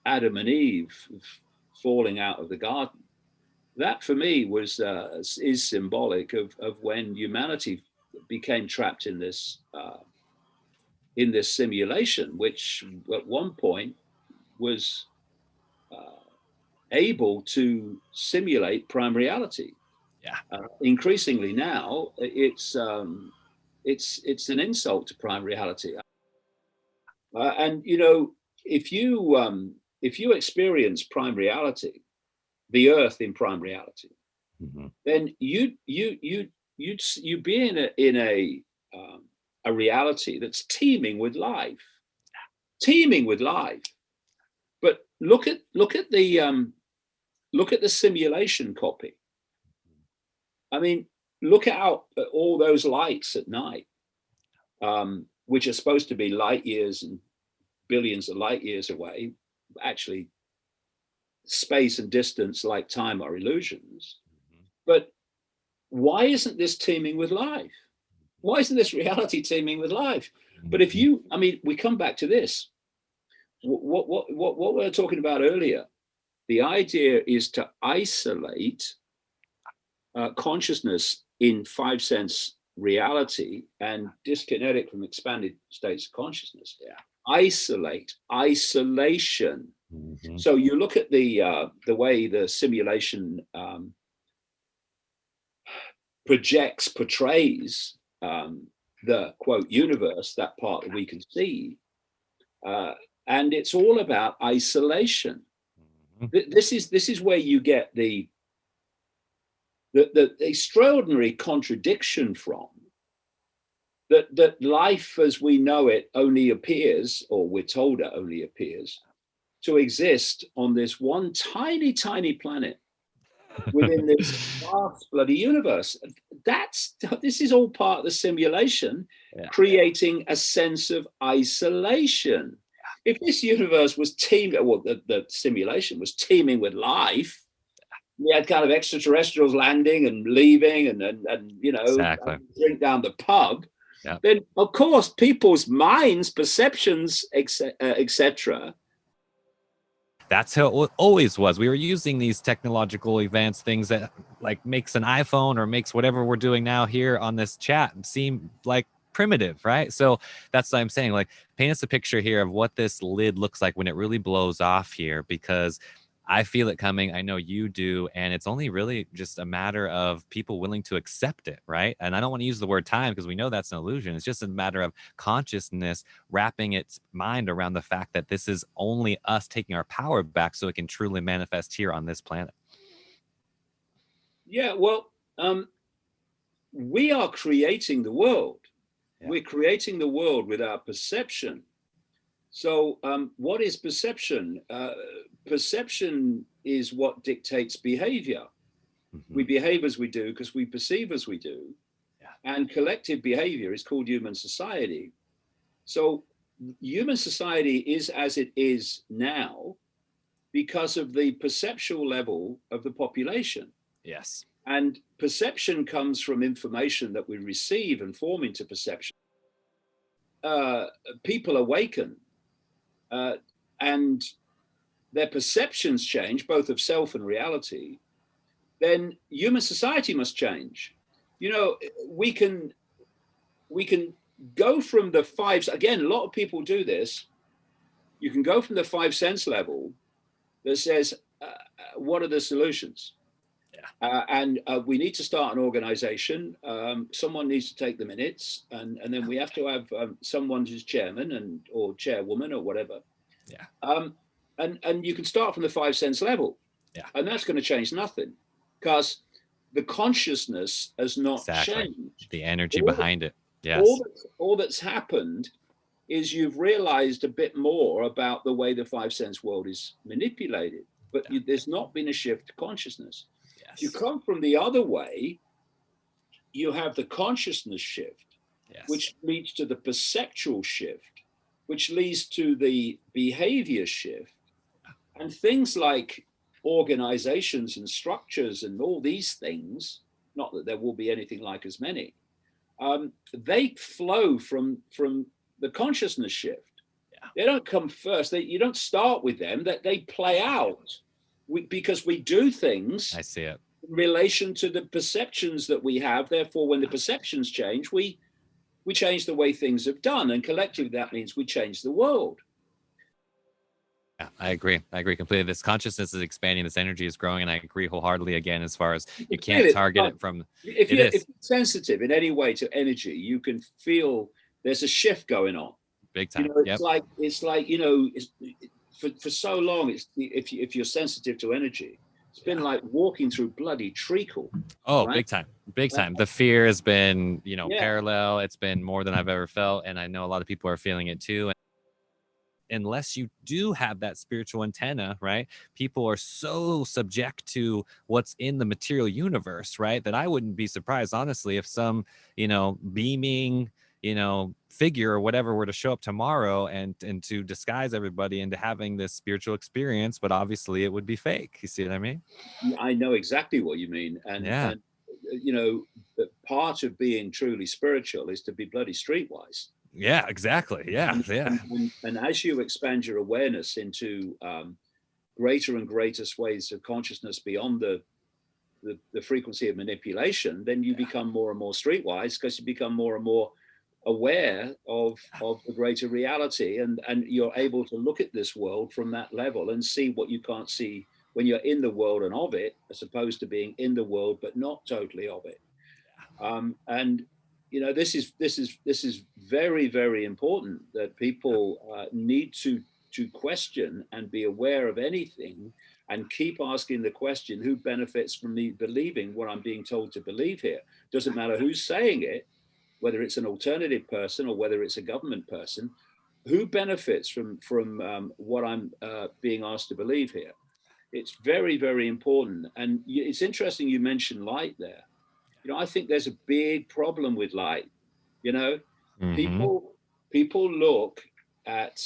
Adam and Eve falling out of the garden, that for me is symbolic of when humanity became trapped in this simulation, which at one point was able to simulate prime reality. Yeah. Increasingly now, it's an insult to prime reality. And if you experience prime reality, the Earth in prime reality, then you'd be in a reality that's teeming with life. But look at the simulation copy. I mean, look out at all those lights at night, which are supposed to be light years and billions of light years away. Actually, space and distance, like time, are illusions. But why isn't this teeming with life? Why isn't this reality teeming with life? But if you, I mean, we come back to this. What we were talking about earlier, the idea is to isolate consciousness in 5 sense reality and disconnect it from expanded states of consciousness. Isolation. So you look at the way the simulation portrays the quote universe, that part that we can see, and it's all about isolation. This is where you get the extraordinary contradiction from that life as we know it only appears, or we're told it only appears, to exist on this one tiny planet within this vast bloody universe. This is all part of the simulation, creating a sense of isolation. If this universe was teeming, well, the simulation was teeming with life, we had kind of extraterrestrials landing and leaving and you know, drink down the pub, then of course people's minds, perceptions, etc. That's how it always was. We were using these technological advanced things that like makes an iPhone or makes whatever we're doing now here on this chat seem like primitive, right? So that's what I'm saying. Like, paint us a picture here of what this lid looks like when it really blows off here, because I feel it coming. I know you do. And it's only really just a matter of people willing to accept it, right? And I don't want to use the word time because we know that's an illusion. It's just a matter of consciousness wrapping its mind around the fact that this is only us taking our power back so it can truly manifest here on this planet. Yeah, well, we are creating the world. We're creating the world with our perception. So what is perception? Perception is what dictates behavior. We behave as we do because we perceive as we do. And collective behavior is called human society. So human society is as it is now because of the perceptual level of the population. Yes. And perception comes from information that we receive and form into perception. People awaken and their perceptions change, both of self and reality, then human society must change. You know, we can go from the five, again, a lot of people do this. You can go from the 5 sense level that says, what are the solutions? And we need to start an organization. Someone needs to take the minutes, and then we have to have someone who's chairman or chairwoman or whatever. And you can start from the 5 sense level, and that's going to change nothing because the consciousness has not changed. The energy behind it. Yes. All that's happened is you've realized a bit more about the way the 5 sense world is manipulated, but there's not been a shift to consciousness. If you come from the other way, you have the consciousness shift, which leads to the perceptual shift, which leads to the behavior shift. And things like organizations and structures and all these things, not that there will be anything like as many, they flow from the consciousness shift. They don't come first. You don't start with them. That they play out because we do things. I see it. In relation to the perceptions that we have. Therefore, when the perceptions change, we change the way things have done. And collectively, that means we change the world. Yeah, I agree completely. This consciousness is expanding, this energy is growing, and I agree wholeheartedly again as far as you can't target it from... If you're sensitive in any way to energy, you can feel there's a shift going on. Big time. You know, it's like, you know, for so long, if you're sensitive to energy, it's been like walking through bloody treacle. Oh, right? Big time. The fear has been, you know, parallel. It's been more than I've ever felt. And I know a lot of people are feeling it too. unless you do have that spiritual antenna, right? People are so subject to what's in the material universe, right? That I wouldn't be surprised, honestly, if some, beaming, figure or whatever were to show up tomorrow and to disguise everybody into having this spiritual experience, but obviously it would be fake. You see what I mean? I know exactly what you mean. And part of being truly spiritual is to be bloody streetwise. Yeah, exactly. Yeah. And as you expand your awareness into greater and greater swathes of consciousness beyond the frequency of manipulation, then you become more and more streetwise, because you become more and more aware of the greater reality, and you're able to look at this world from that level and see what you can't see when you're in the world and of it, as opposed to being in the world but not totally of it. And this is very, very important, that people need to question and be aware of anything, and keep asking the question, who benefits from me believing what I'm being told to believe here? Doesn't matter who's saying it, whether it's an alternative person or whether it's a government person, who benefits from what I'm being asked to believe here? It's very, very important. And it's interesting you mentioned light there. I think there's a big problem with light. People look at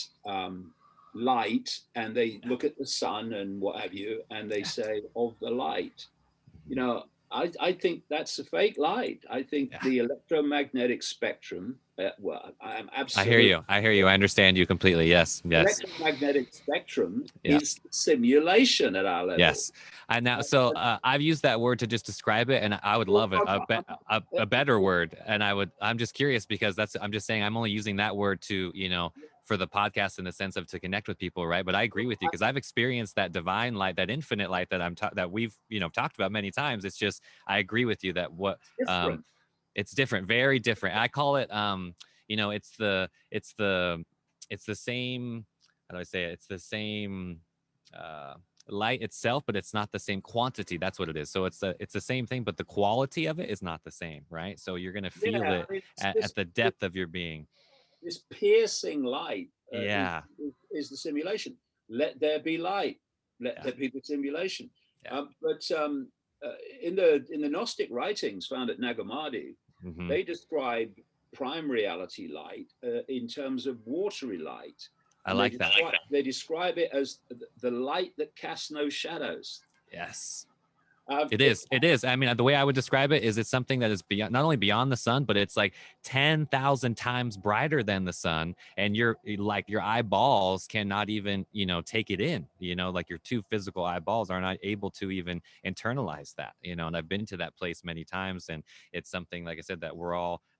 light, and they look at the sun and what have you, and they say, of the light. I think that's a fake light. I think the electromagnetic spectrum, I'm absolutely... I hear you. I understand you completely. Yes. Electromagnetic spectrum is simulation at our level. Yes. And now, so I've used that word to just describe it, and I would love it, a better word. And I'm just curious, because I'm just saying, I'm only using that word to, for the podcast, in the sense of to connect with people, right? But I agree with you, because I've experienced that divine light, that infinite light that we've talked about many times. It's just, I agree with you that it's different, very different. I call it it's the same, how do I say it? It's the same light itself, but it's not the same quantity. That's what it is. So it's the same thing, but the quality of it is not the same, right? So you're gonna feel it at the depth of your being. This piercing light is the simulation. Let there be light. Let there be the simulation. But in the Gnostic writings found at Nag Hammadi, they describe prime reality light in terms of watery light. I like that. They describe it as the light that casts no shadows. Yes. It is. I mean, the way I would describe it is, it's something that is beyond, not only beyond the sun, but it's like 10,000 times brighter than the sun. And your eyeballs cannot even, take it in, like your two physical eyeballs are not able to even internalize that, and I've been to that place many times. And it's something, like I said, that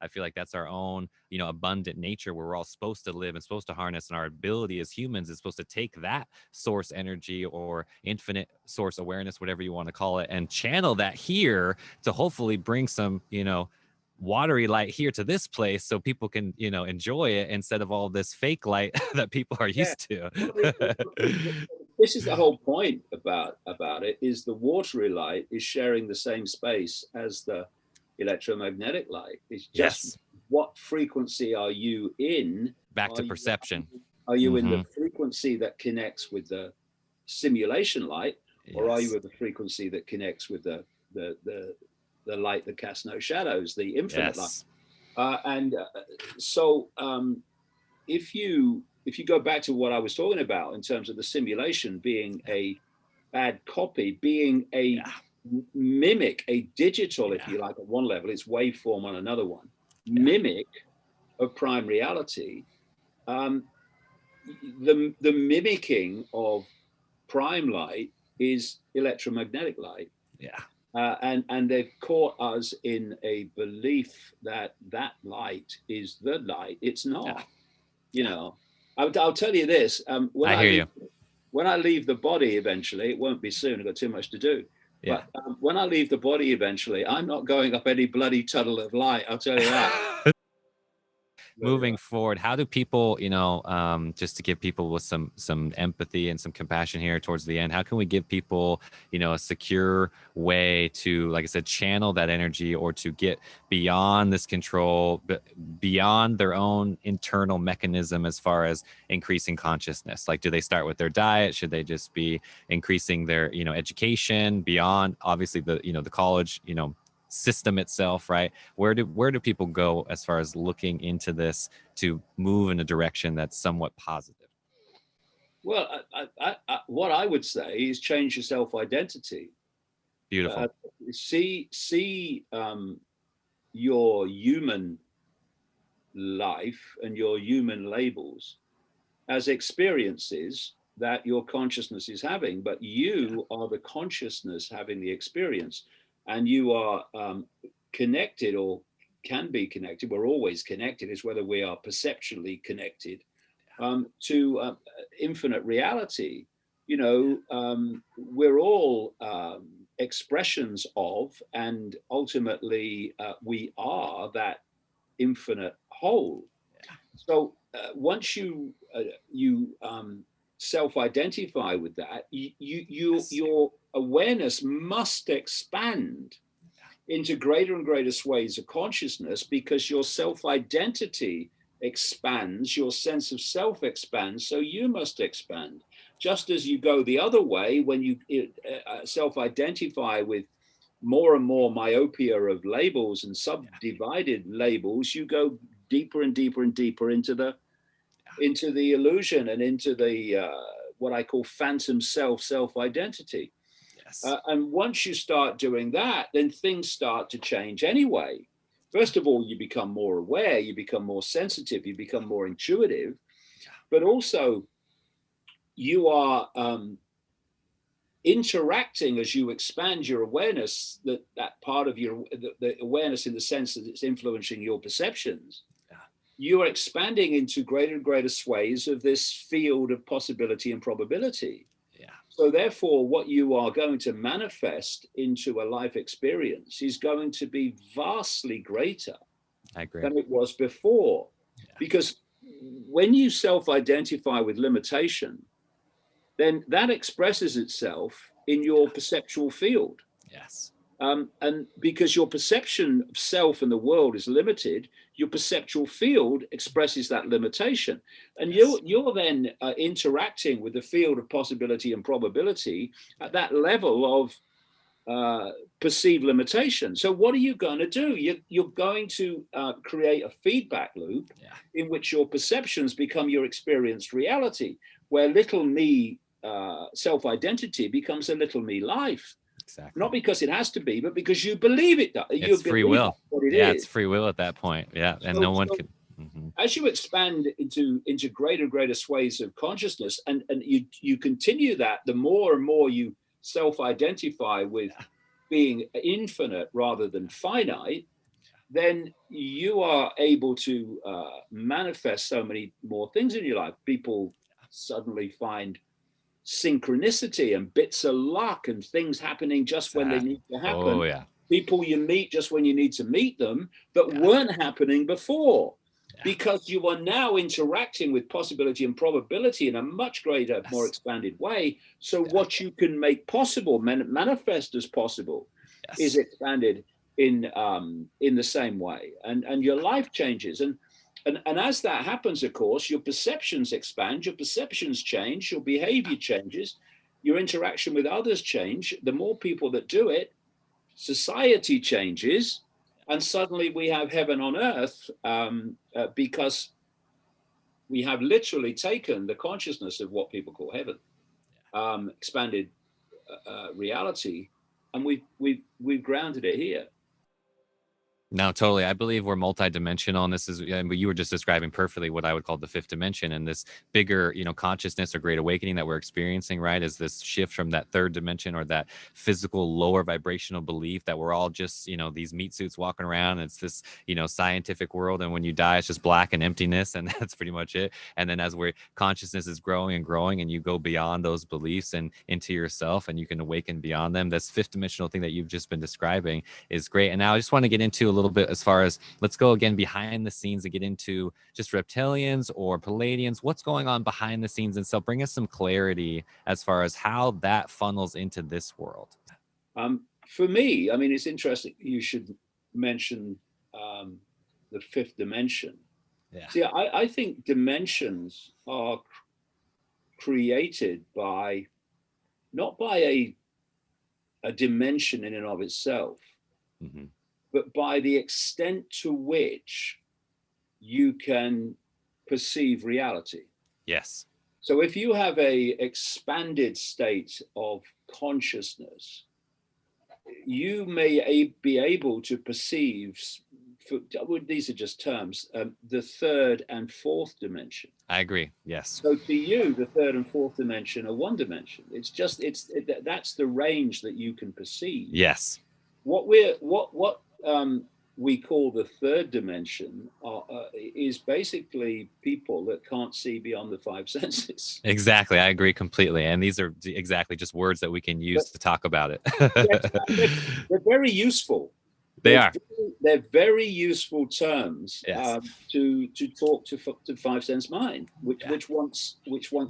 I feel like that's our own, abundant nature, where we're all supposed to live and supposed to harness. And our ability as humans is supposed to take that source energy, or infinite source awareness, whatever you want to call it, and channel that here to hopefully bring some, watery light here to this place, so people can, enjoy it, instead of all this fake light that people are used to. This is the whole point about it, is the watery light is sharing the same space as the electromagnetic light. It's just what frequency are you in? Back to perception. Are you in the frequency that connects with the simulation light, or are you at the frequency that connects with the light that casts no shadows, the infinite light? So if you go back to what I was talking about in terms of the simulation being a bad copy, being a mimic, a digital, if you like, at one level, it's waveform on another one, mimic of prime reality, the mimicking of prime light is electromagnetic light. And they've caught us in a belief that light is the light. It's not. I'll tell you this. When I leave the body eventually, it won't be soon, I've got too much to do. But when I leave the body eventually, I'm not going up any bloody tunnel of light, I'll tell you that. moving forward, how do people, just to give people with some empathy and some compassion here towards the end, how can we give people, a secure way to, like I said, channel that energy, or to get beyond this control, but beyond their own internal mechanism as far as increasing consciousness? Like, do they start with their diet? Should they just be increasing their, education beyond obviously the college, system itself, right? Where do people go as far as looking into this to move in a direction that's somewhat positive? Well, what I would say is change your self-identity. Beautiful. See your human life and your human labels as experiences that your consciousness is having, but you are the consciousness having the experience, and you are connected, or can be connected. We're always connected. It's whether we are perceptually connected to infinite reality. We're all expressions of, and ultimately we are that infinite whole. So once you self-identify with that, your awareness must expand into greater and greater swathes of consciousness, because your self-identity expands, your sense of self expands, so you must expand. Just as you go the other way, when you self-identify with more and more myopia of labels and subdivided labels, you go deeper and deeper and deeper into the illusion, and into the what I call phantom self-identity. Yes. And once you start doing that, then things start to change anyway. First of all, you become more aware, you become more sensitive, you become more intuitive, but also you are interacting as you expand your awareness, that part of the awareness, in the sense that it's influencing your perceptions. You are expanding into greater and greater swathes of this field of possibility and probability. So therefore, what you are going to manifest into a life experience is going to be vastly greater than it was before. Because when you self-identify with limitation, then that expresses itself in your perceptual field. And because your perception of self and the world is limited, your perceptual field expresses that limitation. And you're then interacting with the field of possibility and probability at that level of perceived limitation. So what are you going to do? You're going to create a feedback loop in which your perceptions become your experienced reality, where little me self-identity becomes a little me life. Not because it has to be, but because you believe it does. It's free will. It's free will at that point. And so, no one can. As you expand into greater and greater swathes of consciousness, and you continue that, the more and more you self-identify with being infinite rather than finite, then you are able to manifest so many more things in your life. People suddenly find synchronicity and bits of luck and things happening just when they need to happen. People you meet just when you need to meet them that weren't happening before, because you are now interacting with possibility and probability in a much greater, more expanded way. So what you can make possible, manifest as possible, is expanded in the same way, and your life changes. And as that happens, of course, your perceptions expand, your perceptions change, your behavior changes, your interaction with others change. The more people that do it, society changes, and suddenly we have heaven on earth, because we have literally taken the consciousness of what people call heaven, expanded reality, and we've grounded it here. No, totally. I believe we're multidimensional, and this is, you were just describing perfectly what I would call the fifth dimension, and this bigger, consciousness or great awakening that we're experiencing, right, is this shift from that third dimension, or that physical lower vibrational belief that we're all just, these meat suits walking around. And it's this, scientific world, and when you die, it's just black and emptiness, and that's pretty much it. And then as consciousness is growing and growing, and you go beyond those beliefs and into yourself, and you can awaken beyond them. This fifth dimensional thing that you've just been describing is great. And now I just want to get into a little little bit as far as, let's go again behind the scenes and get into just reptilians or Palladians, what's going on behind the scenes. And so bring us some clarity as far as how that funnels into this world. For me, I mean, it's interesting. You should mention the fifth dimension. Yeah. See, I think dimensions are created by, not by a dimension in and of itself, Mm-hmm. but by the extent to which you can perceive reality. Yes. So if you have a expanded state of consciousness, you may be able to perceive, these are just terms, the third and fourth dimension. I agree. Yes. So to you, the third and fourth dimension are one dimension. It's just, that's the range that you can perceive. Yes. What we call the third dimension is basically people that can't see beyond the five senses. Exactly. I agree completely. And these are exactly just words that we can use to talk about it. They're very useful. They're very useful terms. Yes. To talk to five sense mind, which wants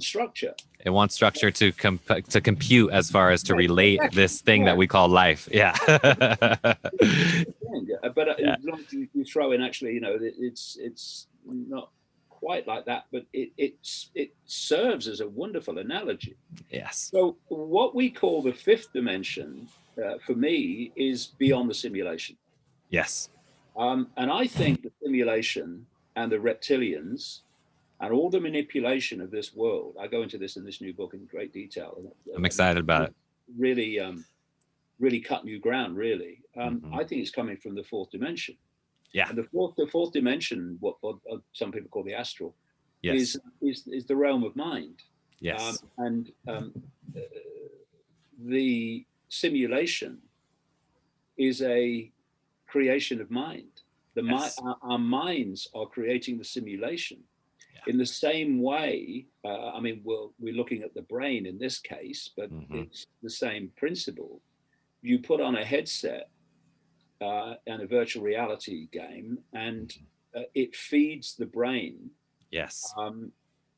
structure. It wants structure to compute as far as to relate this thing that we call life. Yeah. But you throw in, actually, it's not quite like that, but it serves as a wonderful analogy. Yes. So what we call the fifth dimension, for me, is beyond the simulation. Yes. And I think the simulation and the reptilians and all the manipulation of this world, I go into this in this new book in great detail. I'm excited about it. Really, really cut new ground, really. I think it's coming from the fourth dimension. Yeah. And the fourth dimension, what some people call the astral, yes. is the realm of mind. Yes. The simulation is a creation of mind. Our minds are creating the simulation. In the same way, I mean, we're looking at the brain in this case, but it's the same principle. You put on a headset and a virtual reality game, and it feeds the brain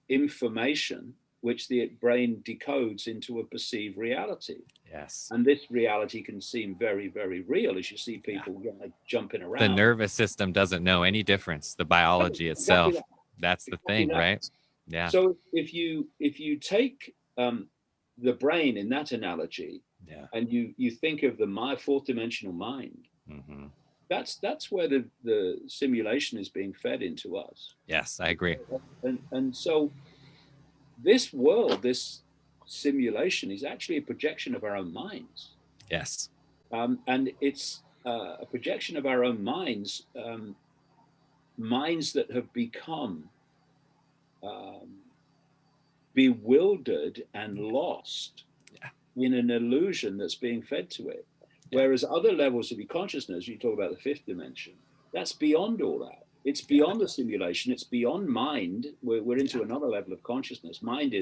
information which the brain decodes into a perceived reality. Yes. And this reality can seem very, very real as you see people jumping around. The nervous system doesn't know any difference. The biology itself. That's the thing, right? Yeah. So if you take the brain in that analogy, and you think of the fourth dimensional mind, that's where the simulation is being fed into us. Yes, I agree. And so this world, this simulation, is actually a projection of our own minds. Yes. And it's a projection of our own minds, minds that have become bewildered and lost in an illusion that's being fed to it. Whereas other levels of your consciousness, you talk about the fifth dimension, that's beyond all that. It's beyond the simulation. It's beyond mind. We're into another level of consciousness. Mind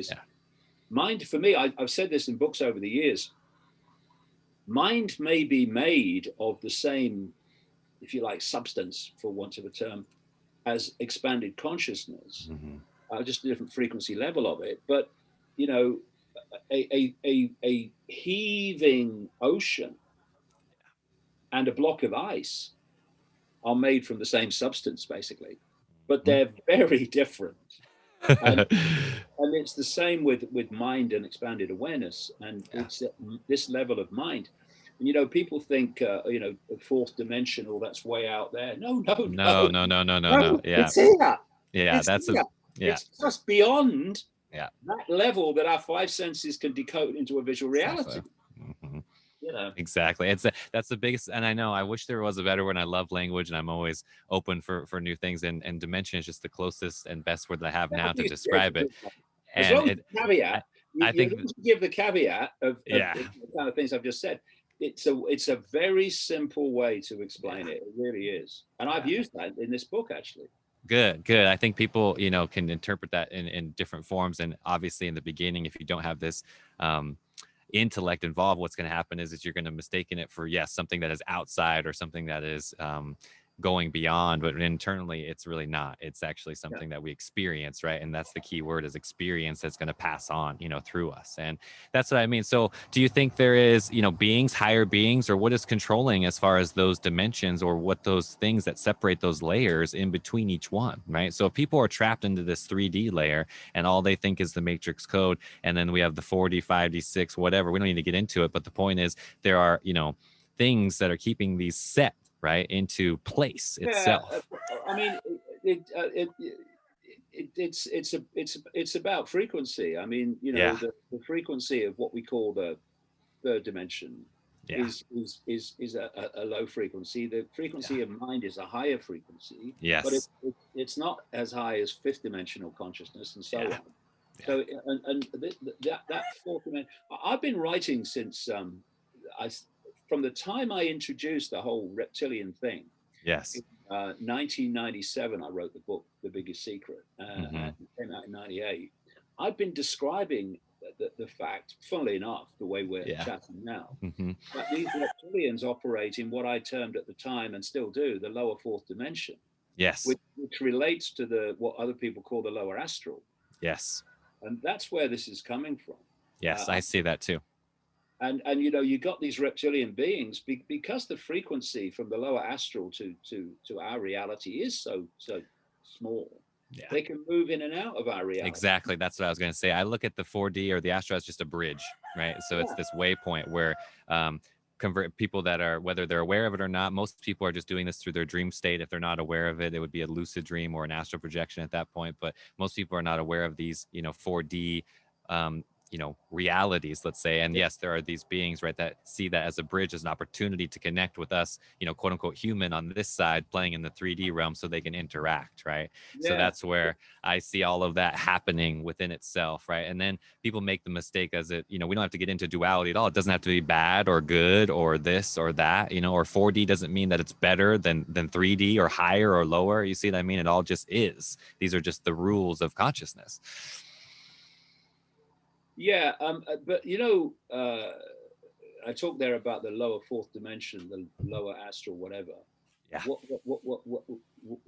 for me, I've said this in books over the years, mind may be made of the same, if you like, substance, for want of a term, as expanded consciousness, just a different frequency level of it. But, a heaving ocean and a block of ice are made from the same substance, basically, but they're very different. And it's the same with mind and expanded awareness. And it's this level of mind. And, people think, fourth dimension, that's way out there. No. Yeah. It's here. Yeah. It's just beyond that level that our five senses can decode into a visual reality. Exactly. That's the biggest, and I know, I wish there was a better one. I love language, and I'm always open for new things, and dimension is just the closest and best word that I have now to describe it. As long as the caveat, I think you give the caveat of the kind of things I've just said. It's a very simple way to explain it. It really is. And I've used that in this book, actually. Good. I think people, can interpret that in different forms. And obviously in the beginning, if you don't have this intellect involved, what's going to happen is you're going to mistaken it for, something that is outside or something that is going beyond, but internally it's really not. It's actually Yeah. something that we experience, right? And that's the key word, is experience, that's going to pass on, through us. And that's what I mean. So do you think there is, beings, higher beings, or what is controlling as far as those dimensions, or what those things that separate those layers in between each one, right? So if people are trapped into this 3D layer and all they think is the matrix code, and then we have the 4D, 5D, 6, whatever, we don't need to get into it. But the point is, there are, things that are keeping these set right into place itself. I mean, it's about frequency. I mean, Yeah. the frequency of what we call the third dimension Yeah. is a low frequency. The frequency of mind is a higher frequency, but Yes. it's not as high as fifth dimensional consciousness and so Yeah. on. So that fourth dimension, I've been writing since from the time I introduced the whole reptilian thing. Yes. In 1997, I wrote the book, The Biggest Secret, and it came out in 98. I've been describing the fact, funnily enough, the way we're chatting now, that these reptilians operate in what I termed at the time, and still do, the lower fourth dimension. Yes. Which relates to what other people call the lower astral. Yes. And that's where this is coming from. Yes, I see that too. And you got these reptilian beings because the frequency from the lower astral to our reality is so small. Yeah. They can move in and out of our reality. Exactly. That's what I was going to say. I look at the 4D or the astral as just a bridge, right? So it's this waypoint where convert people that are, whether they're aware of it or not, most people are just doing this through their dream state. If they're not aware of it, it would be a lucid dream or an astral projection at that point. But most people are not aware of these, 4D realities, let's say. And yes, there are these beings, right, that see that as a bridge, as an opportunity to connect with us, quote unquote human on this side, playing in the 3D realm, so they can interact, right? So that's where I see all of that happening within itself, right? And then people make the mistake as we don't have to get into duality at all. It doesn't have to be bad or good or this or that, or 4D doesn't mean that it's better than 3D or higher or lower. You see what I mean? It all just is. These are just the rules of consciousness. Yeah, but I talked there about the lower fourth dimension, the lower astral, whatever. Yeah. What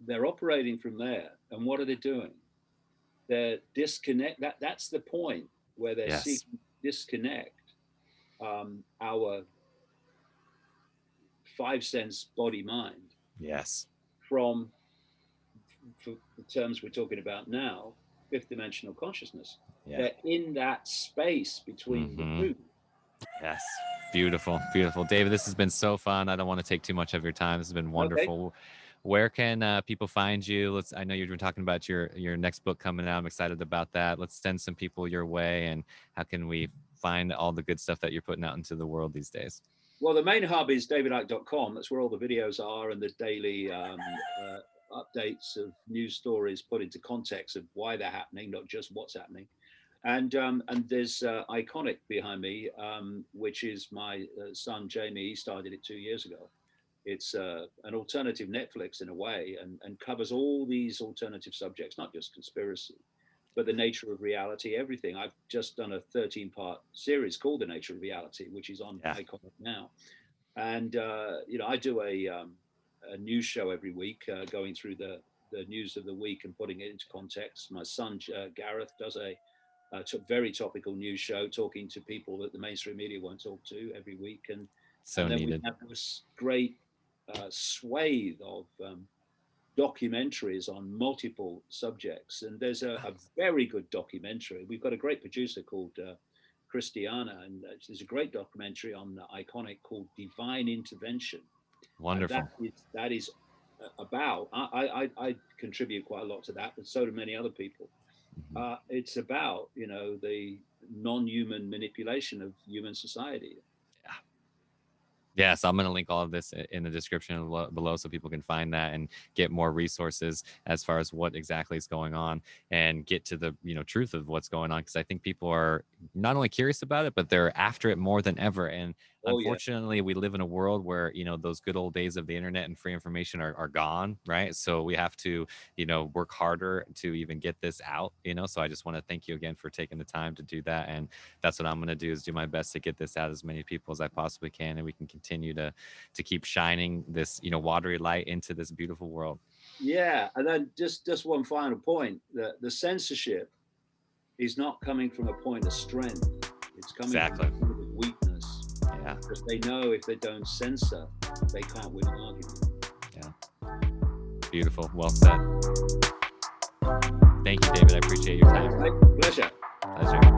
they're operating from there, and what are they doing? They're disconnect. That's the point where they're seeking to disconnect our five sense body mind. Yes. From, for the terms we're talking about now, fifth dimensional consciousness. Yeah. They're in that space between the two. Yes. Beautiful. Beautiful. David, this has been so fun. I don't want to take too much of your time. This has been wonderful. Okay. Where can people find you? I know you've been talking about your next book coming out. I'm excited about that. Let's send some people your way. And how can we find all the good stuff that you're putting out into the world these days? Well, the main hub is davidicke.com. That's where all the videos are, and the daily updates of news stories put into context of why they're happening, not just what's happening. And there's Iconic behind me, which is my son Jamie. He started it 2 years ago. It's an alternative Netflix in a way, and covers all these alternative subjects, not just conspiracy, but the nature of reality, everything. I've just done a 13-part series called The Nature of Reality, which is on Iconic now. And I do a news show every week, going through the news of the week and putting it into context. My son Gareth does a very topical news show, talking to people that the mainstream media won't talk to every week. And then needed. We have this great swathe of documentaries on multiple subjects. And there's a very good documentary. We've got a great producer called Christiana, and there's a great documentary on Iconic called Divine Intervention. Wonderful. That is about, I contribute quite a lot to that, but so do many other people. It's about, the non-human manipulation of human society. Yeah, so I'm going to link all of this in the description below so people can find that and get more resources as far as what exactly is going on and get to the truth of what's going on, because I think people are not only curious about it, but they're after it more than ever. And Oh, yeah. Unfortunately, we live in a world where, those good old days of the internet and free information are gone, right? So we have to, work harder to even get this out, so I just want to thank you again for taking the time to do that. And that's what I'm going to do, is do my best to get this out as many people as I possibly can, and we can continue to keep shining this, watery light into this beautiful world. Yeah, and then just one final point: the censorship is not coming from a point of strength; it's coming Exactly. from a point of weakness. Yeah. Because they know if they don't censor, they can't win an argument. Yeah. Beautiful. Well said. Thank you, David. I appreciate your time. Pleasure. Pleasure.